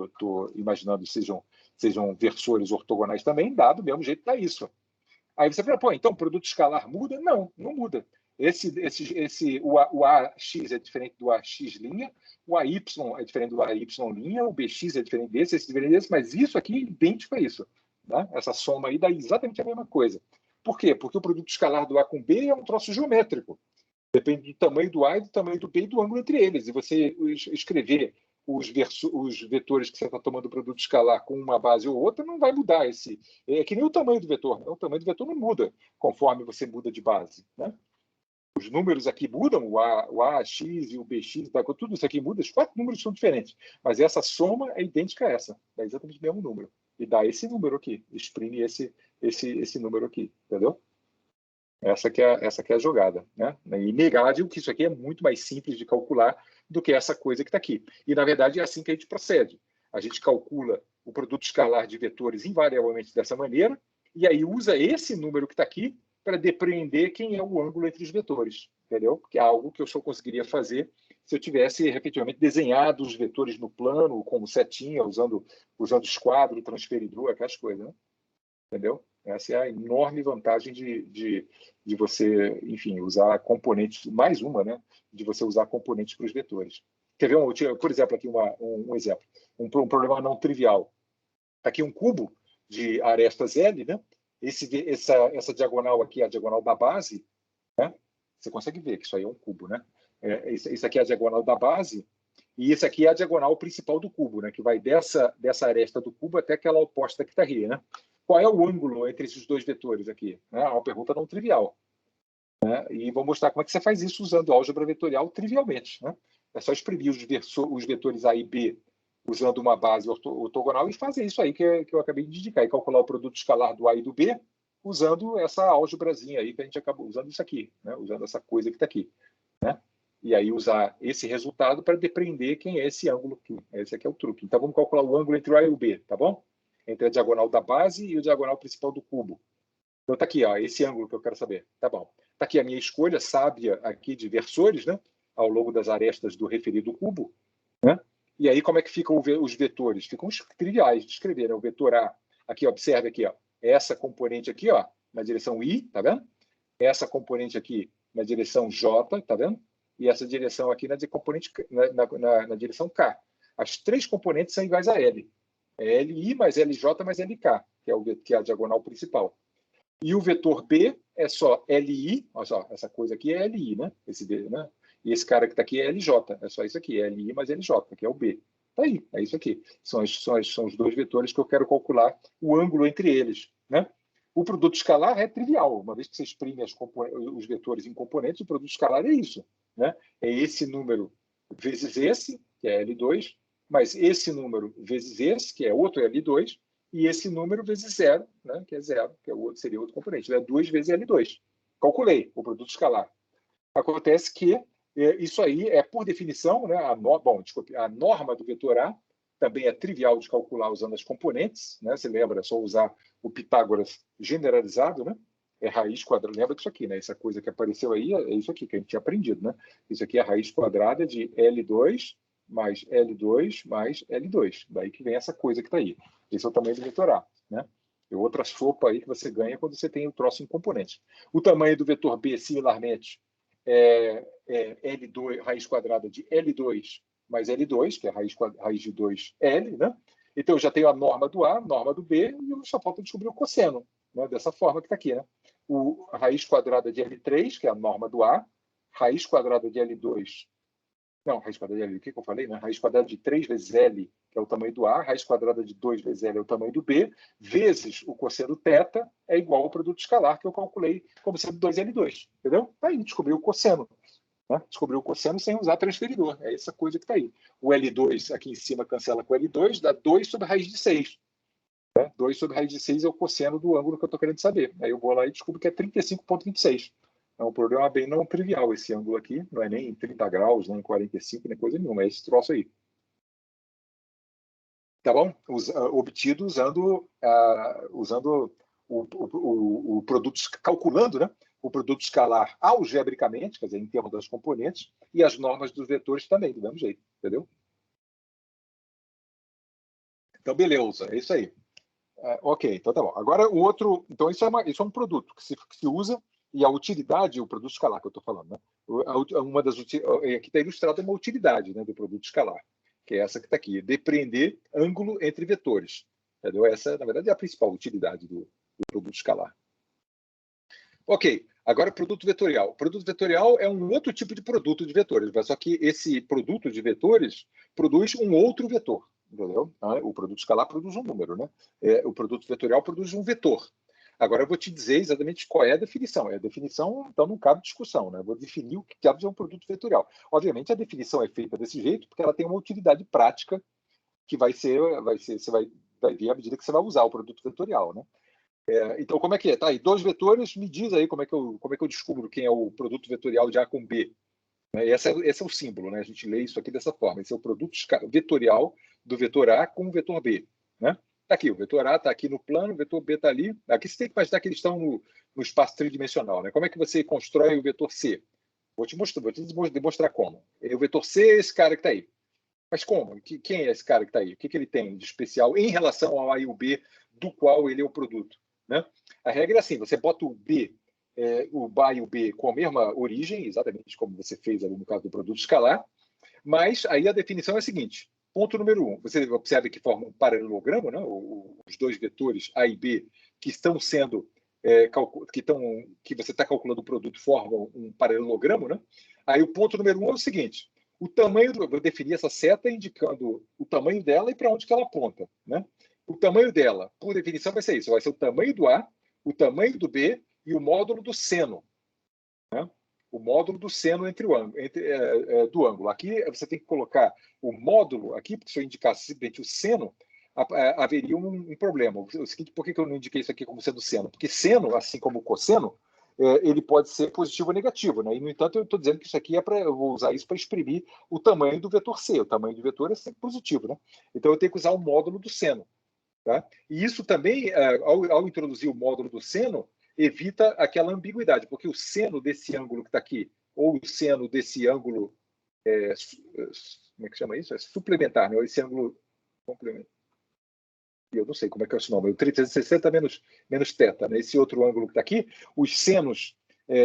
estou imaginando sejam versores ortogonais também, dado do mesmo jeito dá isso. Aí você fala, pô, então o produto escalar muda? Não muda. O AX é diferente do AX', o AY é diferente do AY', o BX é diferente desse, esse é diferente desse, mas isso aqui é idêntico a isso. Né? Essa soma aí dá exatamente a mesma coisa. Por quê? Porque o produto escalar do A com B é um troço geométrico. Depende do tamanho do A e do tamanho do B e do ângulo entre eles. E você escrever os vetores que você está tomando o produto escalar com uma base ou outra, não vai mudar esse. É que nem o tamanho do vetor. O tamanho do vetor não muda conforme você muda de base. Né? Os números aqui mudam, o AX e o BX, tudo isso aqui muda, os 4 números são diferentes. Mas essa soma é idêntica a essa. Dá exatamente o mesmo número. E dá esse número aqui, exprime esse número aqui, entendeu? Essa que é a jogada, né? É inegável que isso aqui é muito mais simples de calcular do que essa coisa que está aqui. E, na verdade, é assim que a gente procede. A gente calcula o produto escalar de vetores invariavelmente dessa maneira, e aí usa esse número que está aqui para depreender quem é o ângulo entre os vetores, entendeu? Que é algo que eu só conseguiria fazer se eu tivesse efetivamente desenhado os vetores no plano, como setinha, usando esquadro, transferidor, aquelas coisas, né? Entendeu? Essa é a enorme vantagem de você, enfim, usar componentes, mais uma, né? De você usar componentes para os vetores. Quer ver, por exemplo, aqui um exemplo, um problema não trivial. Aqui um cubo de arestas L, né? Essa diagonal aqui é a diagonal da base, né? Você consegue ver que isso aí é um cubo, né? Isso aqui é a diagonal da base, e isso aqui é a diagonal principal do cubo, né? Que vai dessa aresta do cubo até aquela oposta que está aqui, né? Qual é o ângulo entre esses dois vetores aqui? É uma pergunta não trivial. Né? E vou mostrar como é que você faz isso usando álgebra vetorial trivialmente. Né? É só exprimir os vetores A e B usando uma base ortogonal e fazer isso aí que eu acabei de indicar, e calcular o produto escalar do A e do B usando essa álgebrazinha aí que a gente acabou usando isso aqui, né? Usando essa coisa que está aqui, né? E aí usar esse resultado para depreender quem é esse ângulo aqui. Esse aqui é o truque. Então vamos calcular o ângulo entre o A e o B, tá bom? Entre a diagonal da base e o diagonal principal do cubo. Então tá aqui, ó, esse ângulo que eu quero saber. Tá bom. Tá aqui a minha escolha sábia aqui de versores, né? Ao longo das arestas do referido cubo, né? E aí como é que ficam os vetores? Ficam triviais de escrever, né? O vetor A, aqui, observe aqui, ó, essa componente aqui, ó, na direção I, tá vendo? Essa componente aqui na direção J, tá vendo? E essa direção aqui na direção K. As três componentes são iguais a L. É LI mais LJ mais LK, que é a diagonal principal. E o vetor B é só LI, olha só, essa coisa aqui é LI, né? Esse B, né? E esse cara que está aqui é LJ, é só isso aqui, é LI mais LJ, que é o B. Tá aí, é isso aqui. São os dois vetores que eu quero calcular o ângulo entre eles, né? O produto escalar é trivial, uma vez que você exprime os vetores em componentes, o produto escalar é isso, né? É esse número vezes esse, que é L2, mais esse número vezes esse, que é outro L2, e esse número vezes zero, né? Que é zero, que é seria outro componente. É 2 vezes L2. Calculei o produto escalar. Acontece que isso aí é, por definição, né? A norma do vetor A também é trivial de calcular usando as componentes, né? Você lembra, é só usar o Pitágoras generalizado, né? É raiz quadrada, lembra disso aqui, né? Essa coisa que apareceu aí é isso aqui que a gente tinha aprendido, né? Isso aqui é a raiz quadrada de L2 mais L2 mais L2. Daí que vem essa coisa que está aí. Esse é o tamanho do vetor A, né? É outra sopa aí que você ganha quando você tem o troço em componentes. O tamanho do vetor B, similarmente, é L2, raiz quadrada de L2 mais L2, que é a raiz de 2L, né? Então, eu já tenho a norma do A, norma do B, e eu só falta descobrir o cosseno, né? Dessa forma que está aqui, né? A raiz quadrada de L3, que é a norma do A, raiz quadrada de L2, não, raiz quadrada de L, o que eu falei, né? Raiz quadrada de 3 vezes L, que é o tamanho do A, raiz quadrada de 2 vezes L é o tamanho do B, vezes o cosseno θ é igual ao produto escalar que eu calculei como sendo 2L2, entendeu? Tá aí, descobri o cosseno. Né? Descobriu o cosseno sem usar transferidor. É essa coisa que está aí. O L2 aqui em cima cancela com o L2, dá 2 sobre raiz de 6. Né? 2 sobre raiz de 6 é o cosseno do ângulo que eu estou querendo saber. Aí eu vou lá e descubro que é 35,26. É um problema bem não trivial esse ângulo aqui. Não é nem 30 graus, nem 45, nem coisa nenhuma. É esse troço aí. Tá bom? Obtido usando o produto, calculando, né? O produto escalar algebricamente, quer dizer, em termos das componentes, e as normas dos vetores também, do mesmo jeito, entendeu? Então, beleza, é isso aí. Ok, então tá bom. Agora, o outro... Então, isso é um produto que se usa, e a utilidade, o produto escalar que eu estou falando, né? Uma das aqui está ilustrada uma utilidade, né, do produto escalar, que é essa que está aqui, depreender ângulo entre vetores. Entendeu? Essa, na verdade, é a principal utilidade do produto escalar. Ok, agora produto vetorial. Produto vetorial é um outro tipo de produto de vetores, só que esse produto de vetores produz um outro vetor. Entendeu? O produto escalar produz um número, né? O produto vetorial produz um vetor. Agora eu vou te dizer exatamente qual é a definição. A definição, então, não cabe discussão, né? Eu vou definir o que é um produto vetorial. Obviamente, a definição é feita desse jeito porque ela tem uma utilidade prática que você vai ver à medida que você vai usar o produto vetorial, né? Então, como é que é? Tá aí, dois vetores, me diz aí como é que eu descubro quem é o produto vetorial de A com B. Esse é o símbolo, né? A gente lê isso aqui dessa forma. Esse é o produto vetorial do vetor A com o vetor B. Né? Tá aqui, o vetor A está aqui no plano, o vetor B está ali. Aqui você tem que imaginar que eles estão no espaço tridimensional. Né? Como é que você constrói o vetor C? Vou te demonstrar como. O vetor C é esse cara que está aí. Mas como? Quem é esse cara que está aí? O que ele tem de especial em relação ao A e o B, do qual ele é o produto? Né? A regra é assim, você bota o B, o A e o B com a mesma origem, exatamente como você fez ali no caso do produto escalar, mas aí a definição é a seguinte, ponto número 1, você observa que forma um paralelogramo, né? Os dois vetores A e B que estão sendo, que você está calculando o produto formam um paralelogramo, né? Aí o ponto número 1 é o seguinte, o tamanho, eu vou definir essa seta indicando o tamanho dela e para onde que ela aponta, né? O tamanho dela, por definição, vai ser isso. Vai ser o tamanho do A, o tamanho do B e o módulo do seno. Né? o módulo do seno entre o ângulo, do ângulo. Aqui você tem que colocar o módulo aqui, porque se eu indicasse simplesmente o seno, haveria um problema. O seguinte, por que eu não indiquei isso aqui como sendo seno? Porque seno, assim como o cosseno, ele pode ser positivo ou negativo, né? E, no entanto, eu estou dizendo que isso aqui eu vou usar isso para exprimir o tamanho do vetor C. O tamanho do vetor é sempre positivo, né? Então eu tenho que usar o módulo do seno. Tá? E isso também, ao introduzir o módulo do seno, evita aquela ambiguidade, porque o seno desse ângulo que está aqui, ou o seno desse ângulo, como é que chama isso? É suplementar, né? Esse ângulo complementar. Eu não sei como é que é esse nome, o 360 menos θ, né? Esse outro ângulo que está aqui, os senos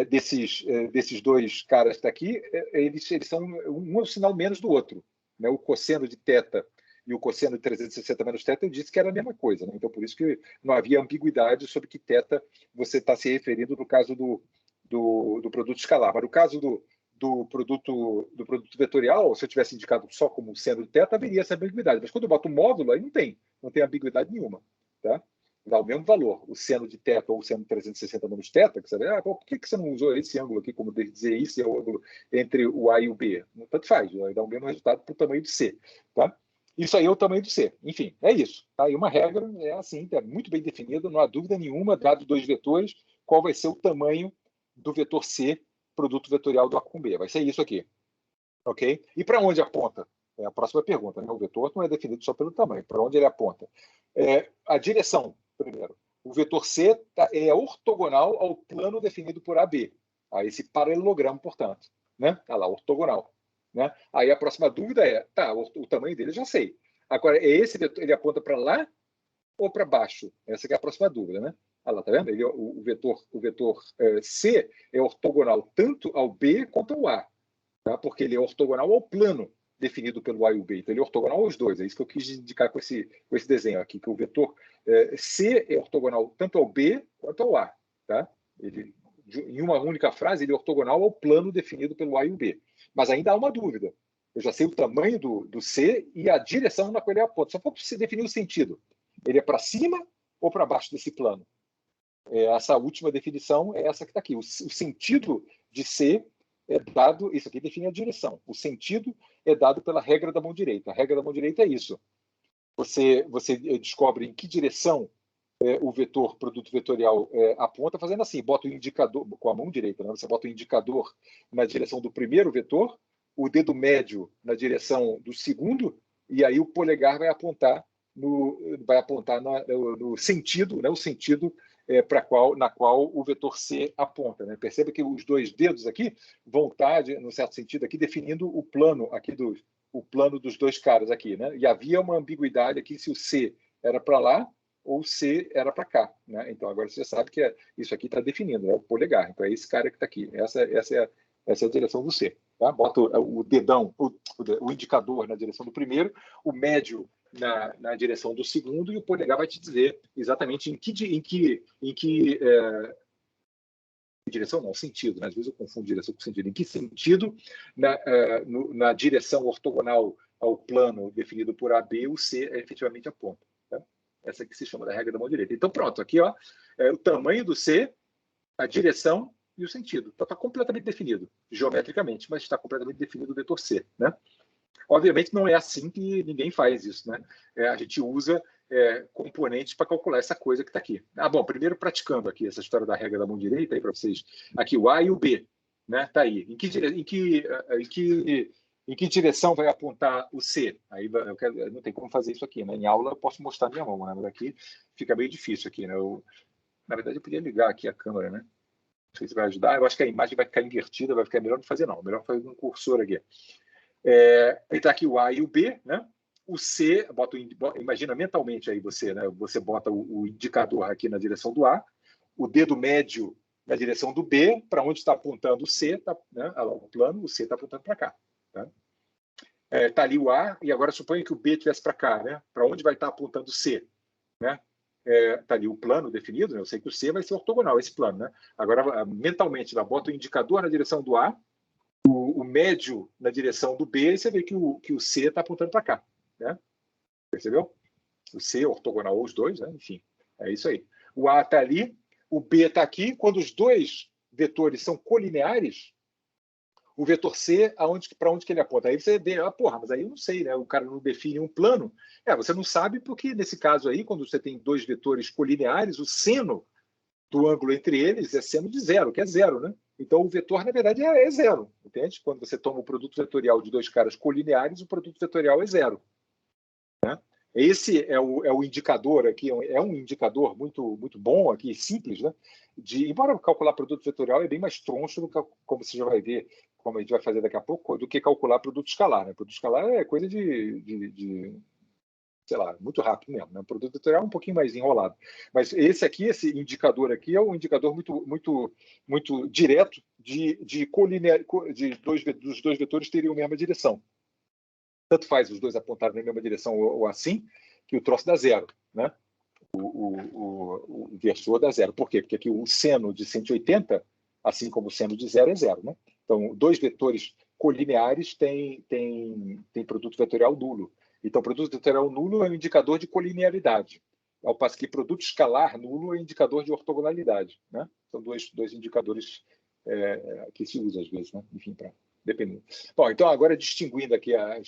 desses dois caras que está aqui, eles são um sinal menos do outro. Né? O cosseno de θ e o cosseno de 360 menos θ, eu disse que era a mesma coisa. Né? Então, por isso que não havia ambiguidade sobre que θ você está se referindo no caso do produto escalar. Mas no caso do produto vetorial, se eu tivesse indicado só como seno de θ, haveria essa ambiguidade. Mas quando eu boto o módulo, aí não tem ambiguidade nenhuma. Tá? Dá o mesmo valor, o seno de θ ou o seno de 360 menos θ, que você vê, por que você não usou esse ângulo aqui, como dizer isso, é o ângulo entre o A e o B? Tanto faz, dá o mesmo resultado para o tamanho de C. Tá? Isso aí é o tamanho do C. Enfim, é isso. Tá? E uma regra é assim, é muito bem definida, não há dúvida nenhuma, dado dois vetores, qual vai ser o tamanho do vetor C, produto vetorial do A com B. Vai ser isso aqui. Ok? E para onde aponta? É a próxima pergunta. Né? O vetor não é definido só pelo tamanho. Para onde ele aponta? A direção, primeiro. O vetor C é ortogonal ao plano definido por AB. A esse paralelogramo, portanto. Né? Tá lá, ortogonal. Né? Aí a próxima dúvida é, o tamanho dele eu já sei. Agora, esse vetor, ele aponta para lá ou para baixo? Essa que é a próxima dúvida, né? Olha lá, tá vendo? O vetor C é ortogonal tanto ao B quanto ao A, tá? Porque ele é ortogonal ao plano definido pelo A e o B. Então, ele é ortogonal aos dois. É isso que eu quis indicar com esse desenho aqui, que o vetor C é ortogonal tanto ao B quanto ao A. Tá? Ele, em uma única frase, ele é ortogonal ao plano definido pelo A e o B. Mas ainda há uma dúvida. Eu já sei o tamanho do C e a direção na qual ele aponta. Só para definir o sentido. Ele é para cima ou para baixo desse plano? Essa última definição é essa que está aqui. O sentido de C é dado, isso aqui define a direção. O sentido é dado pela regra da mão direita. A regra da mão direita é isso. Você descobre em que direção o vetor, produto vetorial aponta, fazendo assim, bota o indicador, com a mão direita, né? Você bota o indicador na direção do primeiro vetor, o dedo médio na direção do segundo, e aí o polegar vai apontar no sentido, né? O sentido na qual o vetor C aponta. Né? Perceba que os dois dedos aqui vão estar, no certo sentido, aqui definindo o plano aqui o plano dos dois caras aqui. Né? E havia uma ambiguidade aqui se o C era para lá ou o C era para cá. Né? Então, agora você sabe que isso aqui está definindo, né? O polegar. Então, é esse cara que está aqui. Essa é a direção do C. Tá? Bota o dedão, o indicador na direção do primeiro, o médio na direção do segundo, e o polegar vai te dizer exatamente em que direção, não, sentido, né? Às vezes eu confundo direção com sentido. Em que sentido, na direção ortogonal ao plano definido por AB, o C efetivamente aponta. Tá? Essa que se chama da regra da mão direita. Então, pronto, aqui ó, o tamanho do C, a direção e o sentido. Então, está completamente definido, geometricamente, mas está completamente definido o vetor C. Né? Obviamente, não é assim que ninguém faz isso. Né? A gente usa componentes para calcular essa coisa que está aqui. Bom, primeiro praticando aqui essa história da regra da mão direita, para vocês. Aqui, o A e o B. Né? Tá aí. Em que direção vai apontar o C? Aí não tem como fazer isso aqui. Né? Em aula eu posso mostrar minha mão, né? Mas aqui fica meio difícil. Aqui, né? Na verdade, eu podia ligar aqui a câmera. Né? Não sei se vai ajudar. Eu acho que a imagem vai ficar invertida, vai ficar melhor não fazer, não. Melhor fazer um cursor aqui. Está aqui o A e o B, né? O C, imagina mentalmente aí você, né? Você bota o indicador aqui na direção do A, o dedo médio na direção do B, para onde está apontando o C, né? O plano, o C está apontando para cá. Tá? Tá ali o A, e agora suponha que o B estivesse para cá, né? Para onde vai estar apontando o C? Né? Tá ali o plano definido, né? Eu sei que o C vai ser ortogonal, esse plano, né? Agora, mentalmente, bota o indicador na direção do A, o médio na direção do B, e você vê que o C está apontando para cá. Né? Percebeu? O C ortogonal aos dois, né? Enfim, é isso aí. O A está ali, o B está aqui. Quando os dois vetores são colineares, O vetor C, para onde que ele aponta? Aí você vê, porra, mas aí eu não sei, né? O cara não define um plano. Você não sabe porque, nesse caso aí, quando você tem dois vetores colineares, o seno do ângulo entre eles é seno de zero, que é zero, né? Então, o vetor, na verdade, é zero, entende? Quando você toma o produto vetorial de dois caras colineares, o produto vetorial é zero. Né? Esse é o indicador aqui, é um indicador muito, muito bom aqui, simples, né? Embora calcular produto vetorial é bem mais troncho, do que, como você já vai ver, como a gente vai fazer daqui a pouco, do que calcular produto escalar. Né? Produto escalar é coisa sei lá, muito rápido mesmo. Né? O produto vetorial é um pouquinho mais enrolado. Mas esse indicador aqui é um indicador muito, muito, muito direto dos dois vetores terem a mesma direção. Tanto faz os dois apontarem na mesma direção ou assim, que o troço dá zero. Né? O versor dá zero. Por quê? Porque aqui o seno de 180, assim como o seno de zero, é zero. Né? Então, dois vetores colineares têm produto vetorial nulo. Então, produto vetorial nulo é um indicador de colinearidade, ao passo que produto escalar nulo é indicador de ortogonalidade. Né? São dois indicadores que se usa às vezes, né? Enfim, para depender. Bom, então agora distinguindo aqui a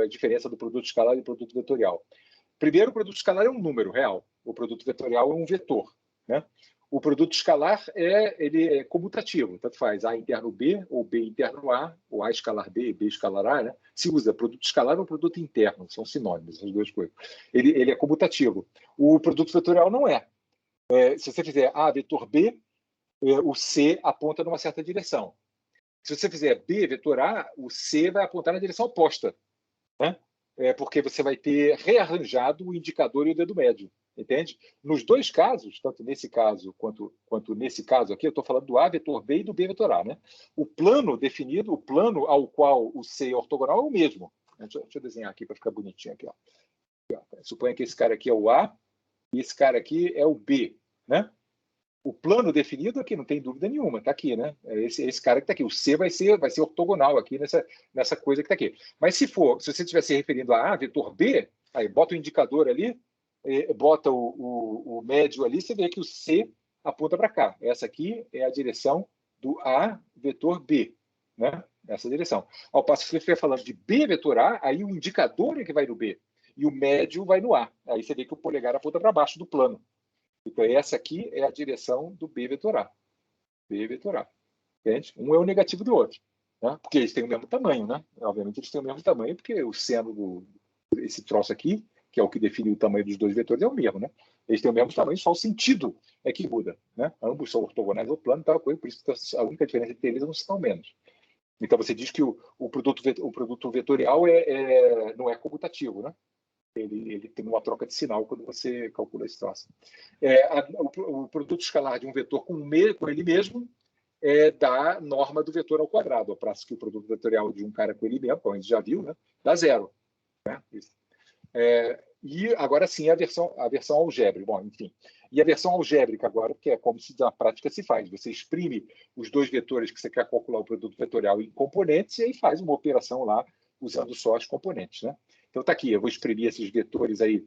diferença do produto escalar e do produto vetorial. Primeiro, o produto escalar é um número real. O produto vetorial é um vetor. Né? O produto escalar ele é comutativo, tanto faz A interno B ou B interno A, ou A escalar B e B escalar A. Né? Se usa produto escalar ou produto interno, são sinônimos, essas duas coisas. Ele é comutativo. O produto vetorial não é. Se você fizer A vetor B, o C aponta numa certa direção. Se você fizer B vetor A, o C vai apontar na direção oposta. Né? Porque você vai ter rearranjado o indicador e o dedo médio, entende? Nos dois casos, tanto nesse caso quanto nesse caso aqui, eu estou falando do A vetor B e do B vetor A, né? O plano definido, o plano ao qual o C é ortogonal é o mesmo. Deixa eu desenhar aqui para ficar bonitinho aqui. Ó. Suponha que esse cara aqui é o A e esse cara aqui é o B, né? O plano definido aqui, não tem dúvida nenhuma, está aqui, né? Esse cara que está aqui. O C vai ser ortogonal aqui nessa coisa que está aqui. Mas se você estiver se referindo a A, vetor B, aí bota o indicador ali, bota o médio ali, você vê que o C aponta para cá. Essa aqui é a direção do A vetor B, né? Essa direção. Ao passo que você estiver falando de B vetor A, aí o indicador é que vai no B e o médio vai no A. Aí você vê que o polegar aponta para baixo do plano. Então, essa aqui é a direção do B vetor A. B vetor A. Entende? Um é o negativo do outro. Né? Porque eles têm o mesmo tamanho, né? Obviamente, eles têm o mesmo tamanho, porque o seno desse troço aqui, que é o que define o tamanho dos dois vetores, é o mesmo, né? Eles têm o mesmo tamanho, só o sentido é que muda. Né? Ambos são ortogonais ao plano, tal coisa, por isso que a única diferença entre eles é no sinal menos. Então, você diz que o produto vetorial não é comutativo, né? Ele tem uma troca de sinal quando você calcula esse troço. O produto escalar de um vetor com ele mesmo dá norma do vetor ao quadrado, ao passo que o produto vetorial de um cara com ele mesmo, como a gente já viu, né, dá zero. Né? E agora sim a versão algébrica. Bom, enfim. E a versão algébrica agora, que é como na prática se faz. Você exprime os dois vetores que você quer calcular o produto vetorial em componentes e aí faz uma operação lá usando só as componentes. Né? Então está aqui, eu vou exprimir esses vetores aí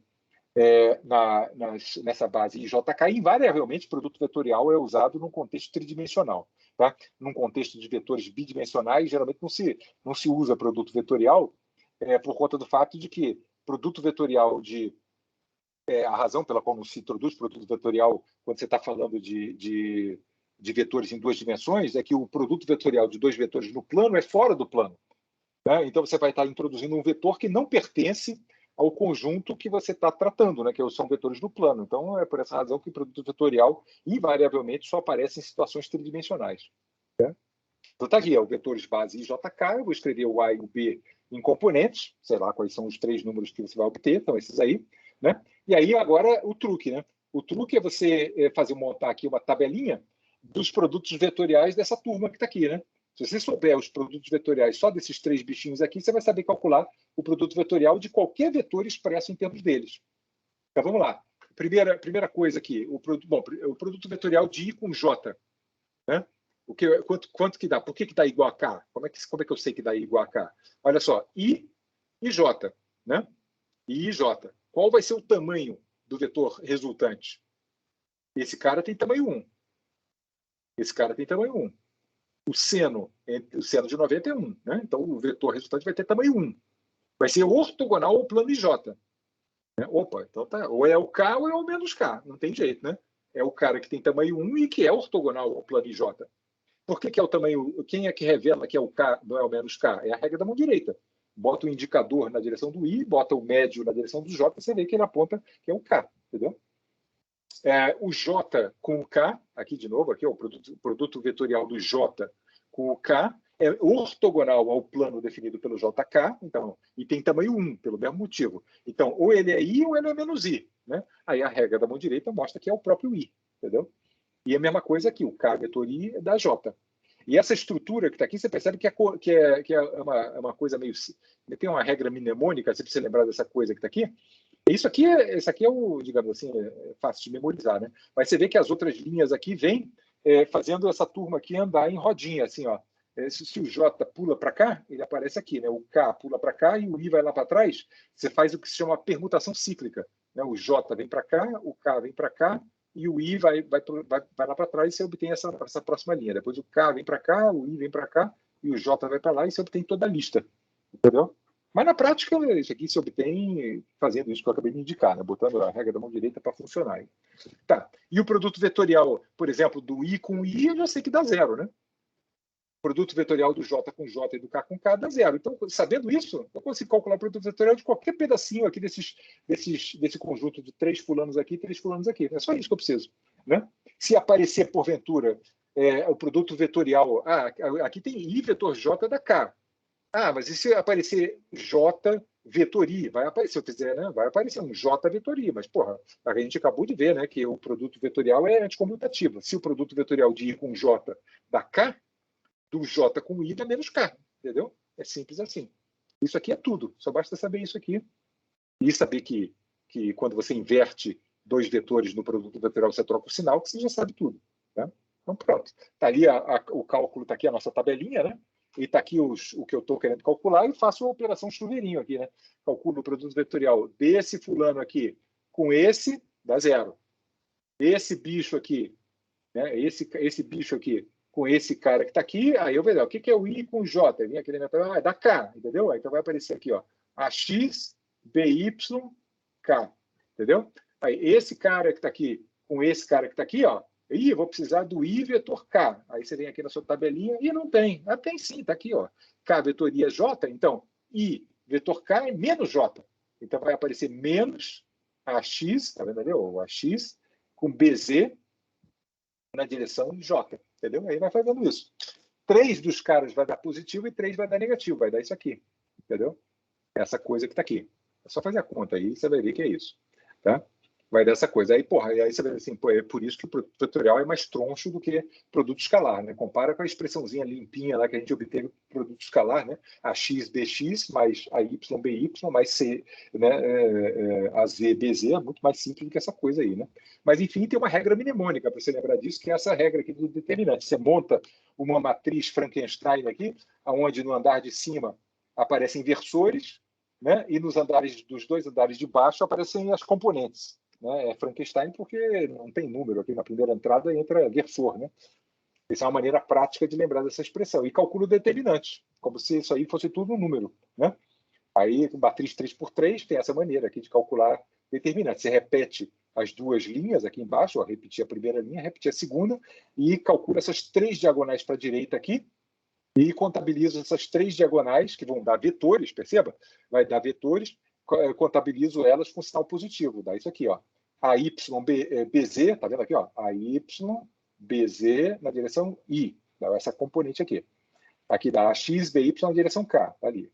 nessa base IJK, e invariavelmente o produto vetorial é usado num contexto tridimensional. Tá? Num contexto de vetores bidimensionais, geralmente não se usa produto vetorial por conta do fato de que produto vetorial a razão pela qual não se introduz produto vetorial quando você está falando de vetores em duas dimensões é que o produto vetorial de dois vetores no plano é fora do plano. Né? Então, você vai estar introduzindo um vetor que não pertence ao conjunto que você está tratando, né? Que são vetores no plano. Então, é por essa razão que o produto vetorial, invariavelmente, só aparece em situações tridimensionais. Né? Então, está aqui, o vetores base IJK, eu vou escrever o A e o B em componentes, sei lá quais são os três números que você vai obter, então esses aí. Né? E aí, agora, o truque. Né? O truque é você montar aqui uma tabelinha dos produtos vetoriais dessa turma que está aqui, né? Se você souber os produtos vetoriais só desses três bichinhos aqui, você vai saber calcular o produto vetorial de qualquer vetor expresso em termos deles. Então, vamos lá. Primeira coisa aqui, o produto vetorial de I com J. Né? Quanto que dá? Por que dá igual a K? Como é que eu sei que dá igual a K? Olha só, I e J. Né? I e J. Qual vai ser o tamanho do vetor resultante? Esse cara tem tamanho 1. Esse cara tem tamanho 1. o seno de 90 é 1. Né? Então, o vetor resultante vai ter tamanho 1. Vai ser ortogonal ao plano IJ. Né? Opa, então tá. Ou é o K ou é o menos K. Não tem jeito, né? É o cara que tem tamanho 1 e que é ortogonal ao plano IJ. Por que é o tamanho? Quem é que revela que é o K, não é o menos K? É a regra da mão direita. Bota o indicador na direção do I, bota o médio na direção do J, você vê que ele aponta que é o K, entendeu? O J com o K, aqui de novo, aqui, ó, o produto vetorial do J com o K, é ortogonal ao plano definido pelo JK, então, e tem tamanho 1, pelo mesmo motivo. Então, ou ele é I ou ele é menos I. Né? Aí a regra da mão direita mostra que é o próprio I, entendeu? E a mesma coisa aqui, o K vetor I é da J. E essa estrutura que está aqui, você percebe que é uma coisa meio... Tem uma regra mnemônica, se você lembrar dessa coisa que está aqui. Isso aqui é o, digamos assim, é fácil de memorizar, né? Mas você vê que as outras linhas aqui vêm fazendo essa turma aqui andar em rodinha, assim, ó. Se o J pula para cá, ele aparece aqui, né? O K pula para cá e o I vai lá para trás. Você faz o que se chama permutação cíclica. Né? O J vem para cá, o K vem para cá e o I vai lá para trás e você obtém essa próxima linha. Depois o K vem para cá, o I vem para cá e o J vai para lá e você obtém toda a lista. Entendeu? Mas na prática, isso aqui se obtém fazendo isso que eu acabei de indicar, né? Botando a regra da mão direita para funcionar. Tá. E o produto vetorial, por exemplo, do I com I, eu já sei que dá 0, né? O produto vetorial do J com J e do K com K dá 0. Então, sabendo isso, eu consigo calcular o produto vetorial de qualquer pedacinho aqui desse conjunto de 3 fulanos aqui e 3 fulanos aqui. É só isso que eu preciso. Né? Se aparecer, porventura, o produto vetorial... aqui tem I vetor J da K. Mas e se aparecer J vetor I? Vai aparecer, eu quiser, né? Vai aparecer um J vetor I, mas, porra, a gente acabou de ver, né, que o produto vetorial é anticomutativo. Se o produto vetorial de I com J dá K, do J com I dá menos K, entendeu? É simples assim. Isso aqui é tudo, só basta saber isso aqui. E saber que quando você inverte 2 vetores no produto vetorial, você troca o sinal, que você já sabe tudo. Tá? Então, pronto. Tá ali o cálculo, está aqui a nossa tabelinha, né? E está aqui o que eu estou querendo calcular e faço a operação chuveirinho aqui, né? Calculo o produto vetorial desse fulano aqui com esse, dá 0. Esse bicho aqui, né? Esse bicho aqui com esse cara que está aqui, aí eu vejo, o que é o I com J? Vem aqui na dá K, entendeu? Então vai aparecer aqui, ó, AX, BY, K, entendeu? Aí esse cara que está aqui com esse cara que está aqui, ó, eu vou precisar do I vetor K. Aí você vem aqui na sua tabelinha e não tem. Tem sim, está aqui, ó. K vetoria J, então I vetor K é menos J. Então vai aparecer menos AX, tá vendo ali? O AX com BZ na direção J, entendeu? Aí vai fazendo isso. 3 dos caras vai dar positivo e 3 vai dar negativo, vai dar isso aqui, entendeu? Essa coisa que está aqui. É só fazer a conta aí, você vai ver que é isso, tá? Vai dar essa coisa. Aí, aí você vai ver assim, é por isso que o produto vetorial é mais troncho do que produto escalar, né? Compara com a expressãozinha limpinha lá que a gente obteve no produto escalar, né? A x bx mais a y by mais c, né? A z bz é muito mais simples do que essa coisa aí, né? Mas, enfim, tem uma regra mnemônica para você lembrar disso, que é essa regra aqui do determinante. Você monta uma matriz Frankenstein aqui, onde no andar de cima aparecem versores, né? E dos 2 andares de baixo aparecem as componentes. Né? É Frankenstein porque não tem número aqui na primeira entrada, entra versor. Né? Essa é uma maneira prática de lembrar dessa expressão. E calculo determinante, como se isso aí fosse tudo um número. Né? Aí, matriz 3x3 tem essa maneira aqui de calcular determinante. Você repete as 2 linhas aqui embaixo, ó, repetir a primeira linha, repetir a segunda, e calcula essas 3 diagonais para a direita aqui, e contabilizo essas 3 diagonais, que vão dar vetores, perceba? Vai dar vetores, contabilizo elas com sinal positivo. Dá isso aqui, ó. AYBZ, tá vendo aqui, ó? AYBZ na direção I. Dá essa componente aqui. Aqui dá AXBY na direção K, tá ali.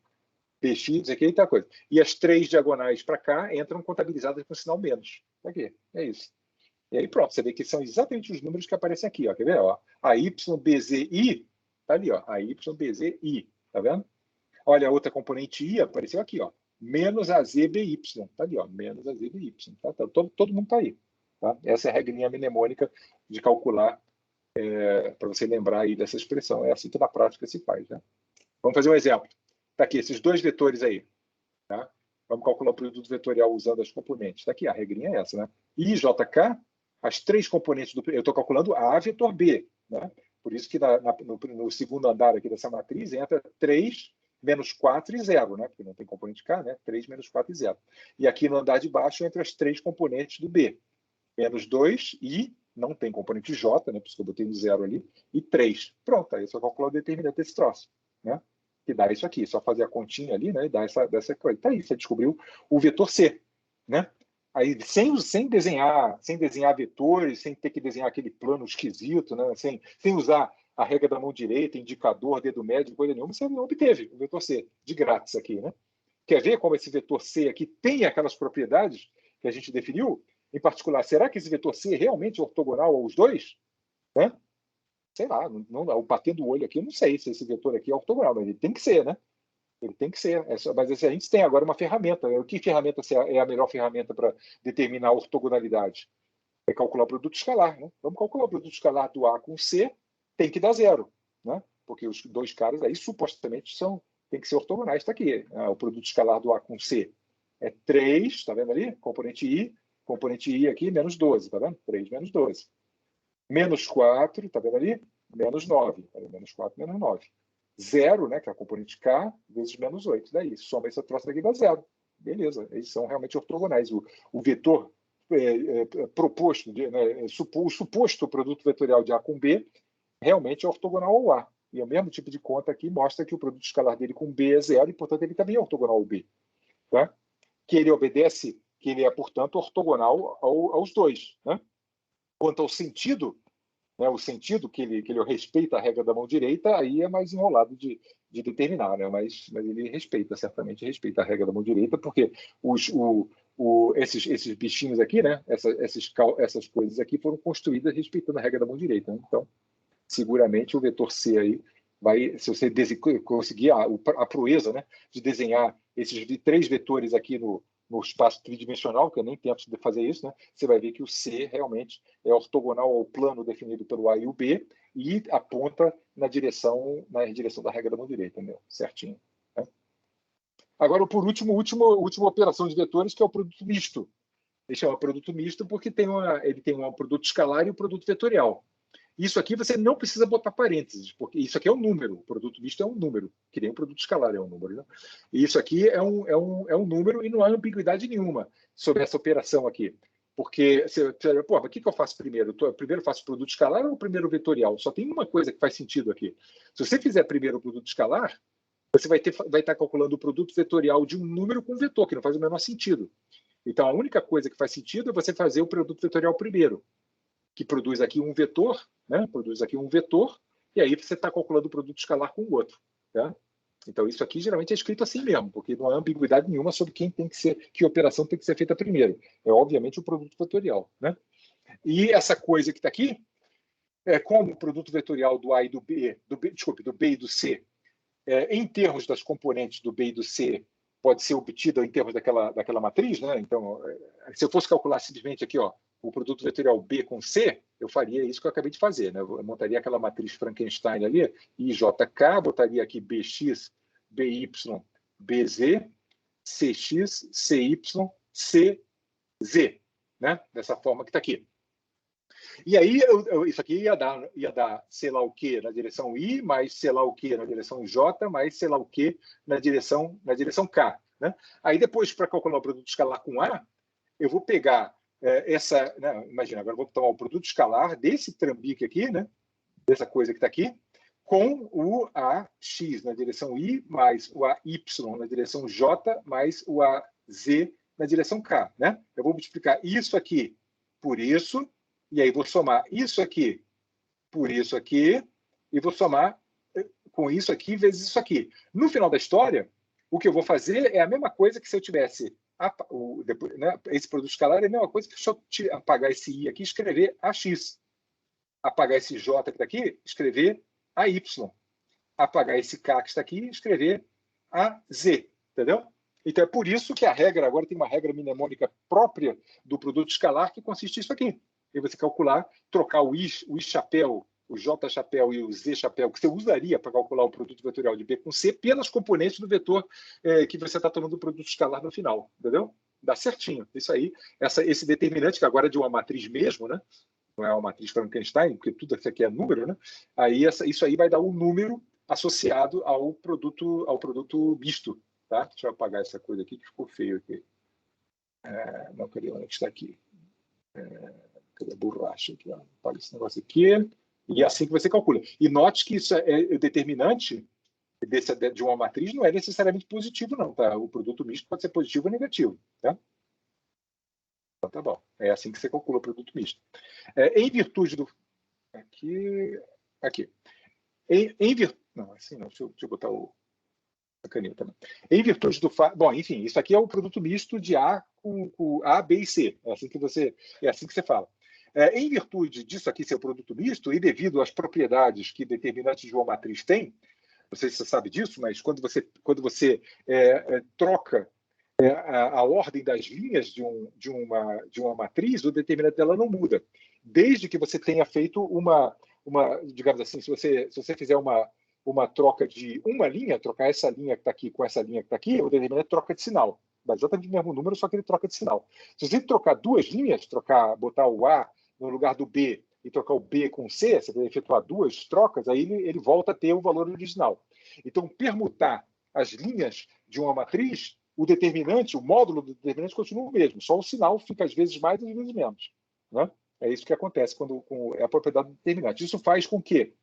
PX, aqui tá coisa. E as 3 diagonais para cá entram contabilizadas com sinal menos. Tá aqui, é isso. E aí pronto, você vê que são exatamente os números que aparecem aqui, ó. Quer ver? Ó? AYBZI, tá ali, ó. AYBZI, tá vendo? Olha, a outra componente I apareceu aqui, ó. Menos a ZBY, tá ali, ó. Menos a ZBY. Tá? Todo mundo tá aí. Tá? Essa é a regrinha mnemônica de calcular, para você lembrar aí dessa expressão. É assim que na prática se faz. Né? Vamos fazer um exemplo. Tá aqui, esses 2 vetores aí. Tá? Vamos calcular o produto vetorial usando as componentes. Tá aqui, a regrinha é essa, né? I, J, K, as 3 componentes do... Eu estou calculando A vetor B, né? Por isso que no segundo andar aqui dessa matriz entra 3, menos 4 e 0, né? Porque não tem componente K, né? 3, menos 4 e 0. E aqui no andar de baixo entra as 3 componentes do B. Menos 2 e não tem componente J, né? Por isso que eu botei um 0 ali, e 3. Pronto, aí é só calcular o determinante desse troço, né? Que dá isso aqui. Só fazer a continha ali, né? E dá dessa coisa. Tá aí, você descobriu o vetor C, né? Aí, sem desenhar vetores, sem ter que desenhar aquele plano esquisito, né? Sem usar a regra da mão direita, indicador, dedo médio, coisa nenhuma, você não obteve o vetor C, de grátis aqui, né? Quer ver como esse vetor C aqui tem aquelas propriedades que a gente definiu? Em particular, será que esse vetor C é realmente ortogonal aos dois? Né? Sei lá, batendo o olho aqui, eu não sei se esse vetor aqui é ortogonal, mas ele tem que ser, né? Ele tem que ser. Mas a gente tem agora uma ferramenta. Que ferramenta é a melhor ferramenta para determinar a ortogonalidade? É calcular o produto escalar, né? Vamos calcular o produto escalar do A com C, tem que dar 0, né? Porque os dois caras aí supostamente tem que ser ortogonais. Está aqui, o produto escalar do A com C é 3, está vendo ali? Componente I aqui, menos 12, está vendo? 3 menos 12. Menos 4, está vendo ali? Menos 9. Menos 4, menos 9. 0, né, que é a componente K, vezes menos 8. Daí, soma essa troça daqui dá 0. Beleza, eles são realmente ortogonais. O vetor proposto, né, o suposto produto vetorial de A com B, realmente é ortogonal ao A. E o mesmo tipo de conta aqui mostra que o produto escalar dele com B é 0 e, portanto, ele também é ortogonal ao B. Tá? Que ele obedece, que ele é, portanto, ortogonal aos dois. Né? Quanto ao sentido, né, o sentido que ele respeita a regra da mão direita, aí é mais enrolado de determinar, né? Mas ele certamente respeita a regra da mão direita, porque esses bichinhos aqui, né? Essas coisas aqui foram construídas respeitando a regra da mão direita. Né? Então, seguramente o vetor C aí vai, se você conseguir a proeza, né, de desenhar esses 3 vetores aqui no espaço tridimensional, que eu nem tento de fazer isso, né, você vai ver que o C realmente é ortogonal ao plano definido pelo A e o B e aponta na direção da regra da mão direita, né, certinho. Né? Agora, por última operação de vetores, que é o produto misto. Ele chama produto misto porque ele tem um produto escalar e um produto vetorial. Isso aqui você não precisa botar parênteses, porque isso aqui é um número. O produto misto é um número, que nem o produto escalar é um número. Né? E isso aqui é um número e não há ambiguidade nenhuma sobre essa operação aqui. Porque, mas o que eu faço primeiro? Primeiro eu faço o produto escalar ou o primeiro vetorial? Só tem uma coisa que faz sentido aqui. Se você fizer primeiro o produto escalar, você vai estar calculando o produto vetorial de um número com um vetor, que não faz o menor sentido. Então, a única coisa que faz sentido é você fazer o produto vetorial primeiro, que produz aqui um vetor, né? Produz aqui um vetor, e aí você está calculando o produto escalar com o outro. Tá? Então, isso aqui geralmente é escrito assim mesmo, porque não há ambiguidade nenhuma sobre que operação tem que ser feita primeiro. É, obviamente, o produto vetorial. Né? E essa coisa que está aqui, como o produto vetorial do A e do B, do B e do C, em termos das componentes do B e do C, pode ser obtida em termos daquela matriz. Né? Então, se eu fosse calcular simplesmente aqui, ó, o produto vetorial B com C, eu faria isso que eu acabei de fazer. Né? Eu montaria aquela matriz Frankenstein ali, IJK, botaria aqui BX, BY, BZ, CX, CY, CZ, né? Dessa forma que está aqui. E aí, isso aqui ia dar sei lá o que na direção I, mais sei lá o que na direção J, mais sei lá o que na direção K. Né? Aí depois, para calcular o produto escalar com A, eu vou pegar né, imagina, agora eu vou tomar o produto escalar desse trambique aqui, né, dessa coisa que está aqui, com o AX na direção I, mais o AY na direção J, mais o AZ na direção K. Né? Eu vou multiplicar isso aqui por isso, e aí vou somar isso aqui por isso aqui, e vou somar com isso aqui vezes isso aqui. No final da história, o que eu vou fazer é a mesma coisa que se eu tivesse né, esse produto escalar é a mesma coisa que se eu apagar esse I aqui e escrever AX. Apagar esse J que está aqui, escrever AY. Apagar esse K que está aqui e escrever AZ. Entendeu? Então é por isso que a regra agora tem uma regra mnemônica própria do produto escalar que consiste nisso aqui. E você calcular, trocar o I chapéu, o J chapéu e o Z chapéu, que você usaria para calcular o produto vetorial de B com C, pelas componentes do vetor que você está tomando do produto escalar no final. Entendeu? Dá certinho. Isso aí, esse determinante, que agora é de uma matriz mesmo, né? não é uma matriz Frankenstein, porque tudo isso aqui é número, né? Aí isso aí vai dar um número associado ao produto misto, tá? Deixa eu apagar essa coisa aqui que ficou feio aqui. Não, cadê onde está aqui? Cadê a borracha aqui? Apaga esse negócio aqui. E é assim que você calcula. E note que isso é o determinante de uma matriz não é necessariamente positivo, não, tá? O produto misto pode ser positivo ou negativo, tá? Então tá bom. É assim que você calcula o produto misto. Em virtude do... Aqui. Não, assim não. Deixa eu botar a caneta também. Em virtude do fato... Bom, enfim, isso aqui é o produto misto de A com A, B e C. É assim que você fala. Em virtude disso aqui ser o produto misto e devido às propriedades que determinantes de uma matriz têm, não sei se você sabe disso, mas quando você troca a ordem das linhas de uma matriz, o determinante dela não muda. Desde que você tenha feito digamos assim, se você fizer uma troca de uma linha, trocar essa linha que está aqui com essa linha que está aqui, o determinante troca de sinal. Dá exatamente o mesmo número, só que ele troca de sinal. Se você trocar duas linhas, botar o A no lugar do B e trocar o B com o C, você vai efetuar duas trocas, aí ele volta a ter o valor original. Então, permutar as linhas de uma matriz, o determinante, o módulo do determinante continua o mesmo, só o sinal fica às vezes mais e às vezes menos, né? É isso que acontece com a propriedade do determinante. Isso faz com que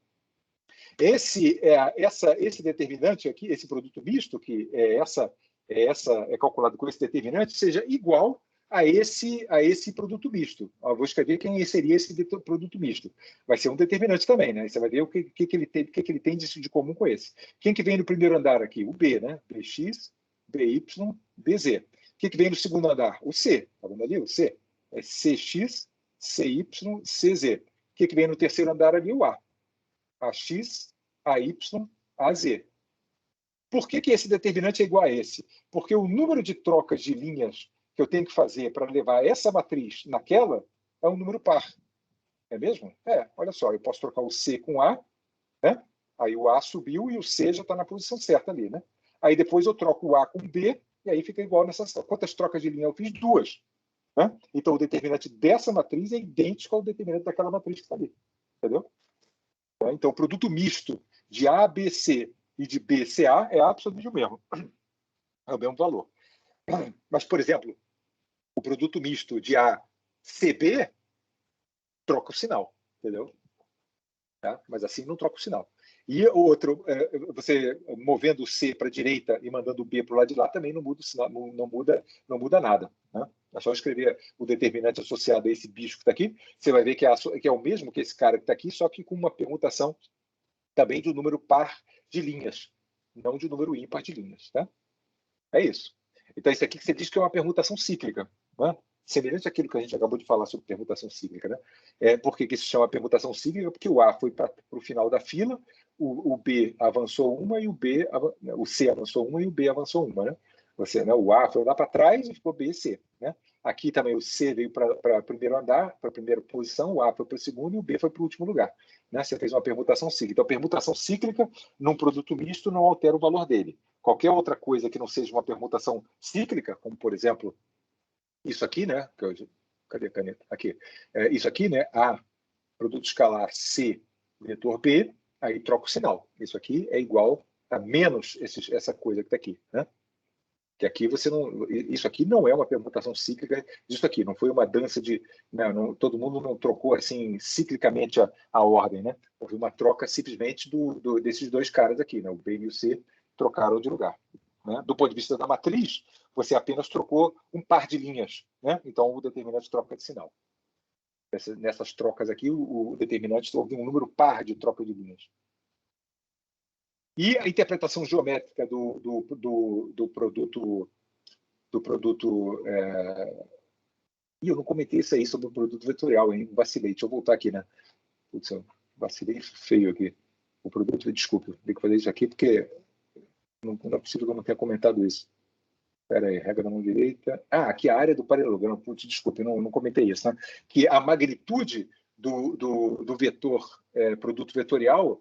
esse determinante aqui, esse produto misto, que é calculado com esse determinante, seja igual a esse produto misto. Vou escrever quem seria esse produto misto. Vai ser um determinante também, né? Você vai ver o que ele tem de comum com esse. Quem que vem no primeiro andar aqui? O B, né? Bx, By, Bz. O que vem no segundo andar? O C. Está vendo ali? O C. É Cx, Cy, Cz. O que vem no terceiro andar ali? O A. AX, AY, AZ. Por que esse determinante é igual a esse? Porque o número de trocas de linhas que eu tenho que fazer para levar essa matriz naquela é um número par. É mesmo? Olha só, eu posso trocar o C com A, né? Aí o A subiu e o C já está na posição certa ali, né? Aí depois eu troco o A com B e aí fica igual nessa... Quantas trocas de linha eu fiz? Duas. Né? Então o determinante dessa matriz é idêntico ao determinante daquela matriz que está ali. Entendeu? Então, o produto misto de ABC e de BCA é absolutamente o mesmo. É o mesmo valor. Mas, por exemplo, o produto misto de ACB troca o sinal, entendeu? Tá? Mas assim não troca o sinal. E o outro, você movendo o C para a direita e mandando o B para o lado de lá, também não muda o sinal, não muda nada. Né? É só escrever o determinante associado a esse bicho que está aqui, você vai ver que é o mesmo que esse cara que está aqui, só que com uma permutação também de número par de linhas, não de número ímpar de linhas. Tá? É isso. Então, isso aqui que você diz que é uma permutação cíclica. Né? Semelhante àquilo que a gente acabou de falar sobre permutação cíclica. Né? Por que isso se chama permutação cíclica? Porque o A foi para o final da fila, o B avançou uma e o C avançou uma e o B avançou uma. Né? O A foi lá para trás e ficou B e C. Né? Aqui também o C veio para o primeiro andar, para a primeira posição, o A foi para o segundo e o B foi para o último lugar. Né? Você fez uma permutação cíclica. Então, permutação cíclica num produto misto não altera o valor dele. Qualquer outra coisa que não seja uma permutação cíclica, como, por exemplo, isso aqui, né? Cadê a caneta? Aqui. Isso aqui, né? A, produto escalar C, vetor B, aí troca o sinal. Isso aqui é igual a menos essa coisa que está aqui, né? Que aqui você não... Isso aqui não é uma permutação cíclica disso aqui. Não foi uma dança de... todo mundo não trocou assim ciclicamente a ordem, né? Houve uma troca simplesmente desses dois caras aqui, né? O B e o C trocaram de lugar. Né? Do ponto de vista da matriz, você apenas trocou um par de linhas. Né? Então, o determinante troca de sinal. Nessas trocas aqui, o determinante houve um número par de troca de linhas. E a interpretação geométrica do produto... E eu não comentei isso aí sobre o produto vetorial, hein? Vacilei. Deixa eu voltar aqui, né? Putz, eu vacilei feio aqui. O produto, desculpa, tenho que fazer isso aqui porque não é possível que eu não tenha comentado isso. Espera aí, regra da mão direita. Aqui a área do paralelogramo. Putz, desculpa, eu não comentei isso, né? Que a magnitude do vetor produto vetorial,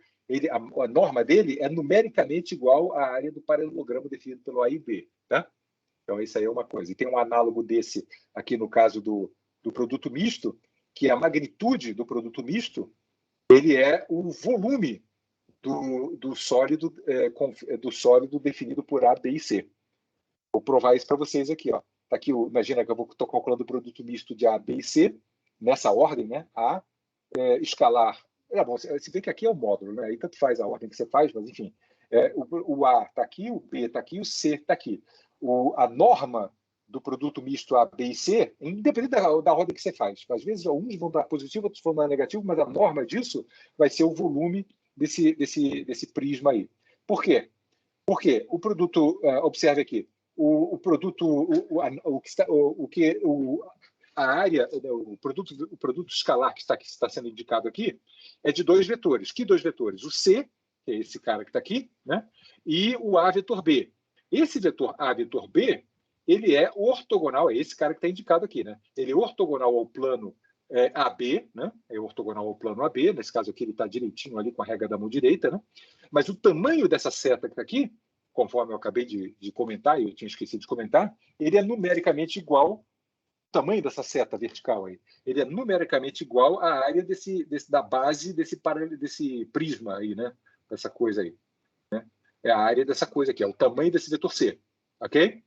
a norma dele é numericamente igual à área do paralelogramo definido pelo A e B, tá? Então, isso aí é uma coisa. E tem um análogo desse aqui no caso do produto misto, que a magnitude do produto misto ele é o volume do sólido definido por A, B e C. Vou provar isso para vocês aqui. Ó. Tá aqui imagina que eu estou calculando o produto misto de A, B e C, nessa ordem, né? A, escalar. Bom, se vê que aqui é o módulo, né? Aí tanto faz a ordem que você faz, mas enfim. O A está aqui, o B está aqui, o C está aqui. A norma do produto misto A, B e C, independente da ordem que você faz. Às vezes, uns vão dar positivo, outros vão dar negativo, mas a norma disso vai ser o volume desse prisma aí. Por quê? Porque o produto, observe aqui, a área, o produto escalar que está sendo indicado aqui é de dois vetores. Que dois vetores? O C, que é esse cara que está aqui, né? E o A vetor B. Esse vetor A vetor B, ele é ortogonal, é esse cara que está indicado aqui, né? Ele é ortogonal ao plano AB, né? É ortogonal ao plano AB, nesse caso aqui ele está direitinho ali com a régua da mão direita, né? Mas o tamanho dessa seta que está aqui, conforme eu acabei de comentar, e eu tinha esquecido de comentar, ele é numericamente igual, o tamanho dessa seta vertical aí, ele é numericamente igual à área da base desse prisma aí, né? Dessa coisa aí. Né? É a área dessa coisa aqui, é o tamanho desse vetor C, ok?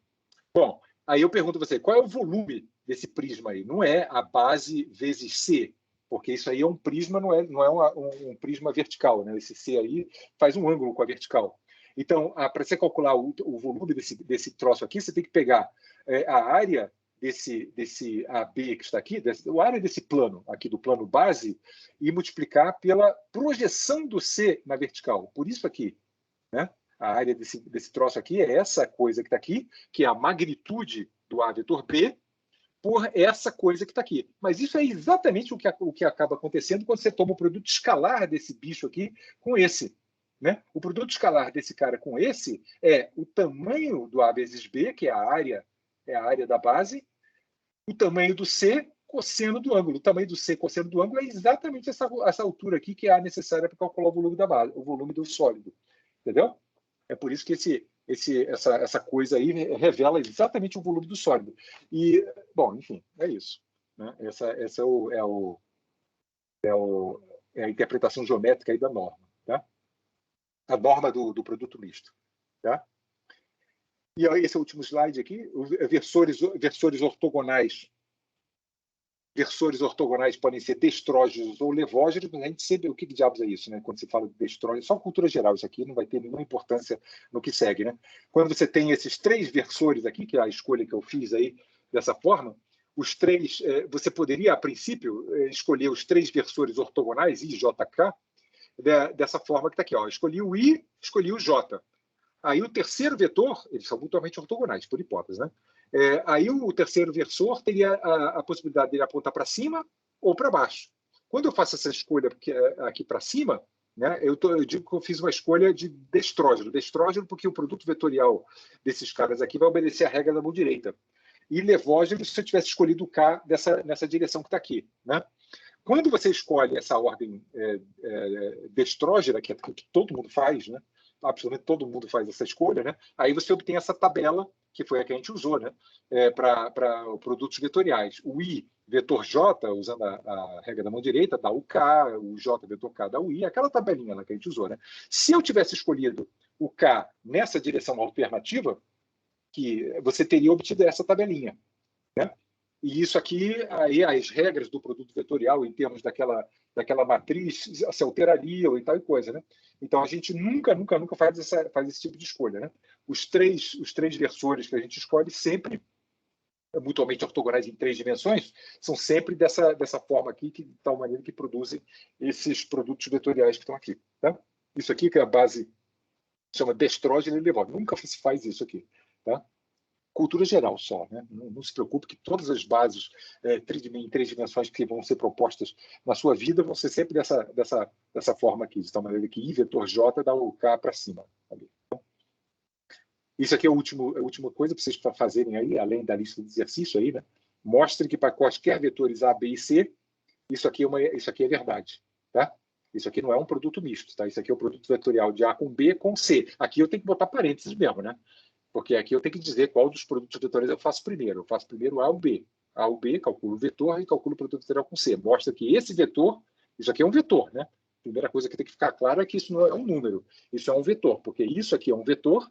Bom, aí eu pergunto a você, qual é o volume desse prisma aí? Não é a base vezes C, porque isso aí é um prisma, não é um prisma vertical, né? Esse C aí faz um ângulo com a vertical. Então, para você calcular o volume desse troço aqui, você tem que pegar a área desse AB que está aqui, a área desse plano, aqui do plano base, e multiplicar pela projeção do C na vertical. Por isso aqui, né? A área desse troço aqui é essa coisa que está aqui, que é a magnitude do A vetor B, por essa coisa que está aqui. Mas isso é exatamente o que acaba acontecendo quando você toma o produto escalar desse bicho aqui com esse. Né? O produto escalar desse cara com esse é o tamanho do A vezes B, que é a área da base, o tamanho do C, cosseno do ângulo. O tamanho do C, cosseno do ângulo, é exatamente essa altura aqui que é a necessária para calcular o volume da base, o volume do sólido. Entendeu? É por isso que essa coisa aí revela exatamente o volume do sólido. E, bom, enfim, é isso. Né? Essa é a interpretação geométrica aí da norma. Tá? A norma do produto misto. Tá? E esse é o último slide aqui, versores ortogonais. Versores ortogonais podem ser destrógenos ou levógenos, mas a gente sempre... O que diabos é isso, né? Quando se fala de destrógeno, só cultura geral isso aqui, não vai ter nenhuma importância no que segue, né? Quando você tem esses três versores aqui, que é a escolha que eu fiz aí dessa forma, os três, você poderia, a princípio, escolher os três versores ortogonais, I, J, K, dessa forma que está aqui, ó. Escolhi o I, escolhi o J. Aí o terceiro vetor, eles são mutuamente ortogonais, por hipótese, né? Aí o terceiro versor teria a possibilidade de ele apontar para cima ou para baixo. Quando eu faço essa escolha aqui para cima, né, eu digo que eu fiz uma escolha de destrógeno. Destrógeno porque o produto vetorial desses caras aqui vai obedecer a regra da mão direita. E levógeno se eu tivesse escolhido o K nessa direção que está aqui. Né? Quando você escolhe essa ordem destrógena, que todo mundo faz, né? Absolutamente todo mundo faz essa escolha, né? Aí você obtém essa tabela, que foi a que a gente usou, né? Para produtos vetoriais. O I vetor J, usando a regra da mão direita, dá o K, o J vetor K dá o I, aquela tabelinha lá que a gente usou, né? Se eu tivesse escolhido o K nessa direção alternativa, que você teria obtido essa tabelinha, né? E isso aqui, aí as regras do produto vetorial, em termos daquela matriz, se alterariam e tal e coisa, né? Então, a gente nunca faz esse tipo de escolha, né? Os três versores que a gente escolhe sempre, mutuamente ortogonais em 3 dimensões, são sempre dessa forma aqui, de tal maneira que produzem esses produtos vetoriais que estão aqui. Tá? Isso aqui que é a base, chama destrógeno e levógeno. Nunca se faz isso aqui. Tá? Cultura geral só, né? Não se preocupe que todas as bases em 3 dimensões que vão ser propostas na sua vida vão ser sempre dessa forma aqui, de tal maneira que I vetor J dá o K para cima. Então, isso aqui é a última coisa para vocês fazerem aí, além da lista de exercício aí, né? Mostre que para quaisquer vetores A, B e C, isso aqui é verdade, tá? Isso aqui não é um produto misto, tá? Isso aqui é o produto vetorial de A com B com C. Aqui eu tenho que botar parênteses mesmo, né? Porque aqui eu tenho que dizer qual dos produtos vetoriais eu faço primeiro. Eu faço primeiro A ou B. A ou B, calculo o vetor e calculo o produto vetorial com C. Mostra que esse vetor, isso aqui é um vetor, né? A primeira coisa que tem que ficar claro é que isso não é um número, isso é um vetor, porque isso aqui é um vetor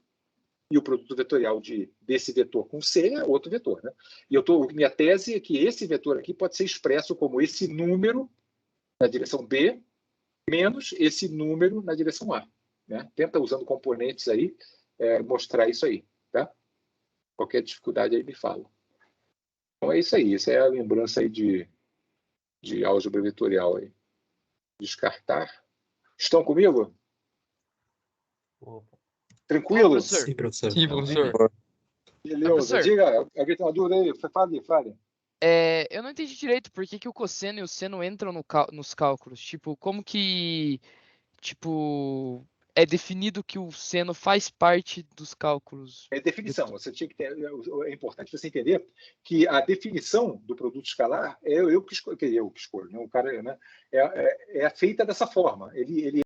e o produto vetorial desse vetor com C é outro vetor, né? E minha tese é que esse vetor aqui pode ser expresso como esse número na direção B menos esse número na direção A, né? Tenta, usando componentes aí, mostrar isso aí, tá? Qualquer dificuldade aí me fala. Então é isso aí, essa é a lembrança aí de álgebra vetorial aí. Descartar. Estão comigo? Opa. Tranquilo? professor. Sim, professor. Sim, professor. Beleza. Professor. Diga, alguém tem uma dúvida aí? Fale. Eu não entendi direito por que o cosseno e o seno entram nos cálculos. Tipo, como que é definido que o seno faz parte dos cálculos? É definição. Você tinha que ter, é importante você entender que a definição do produto escalar é eu que escolho, né? O cara, né? É feita dessa forma. Ele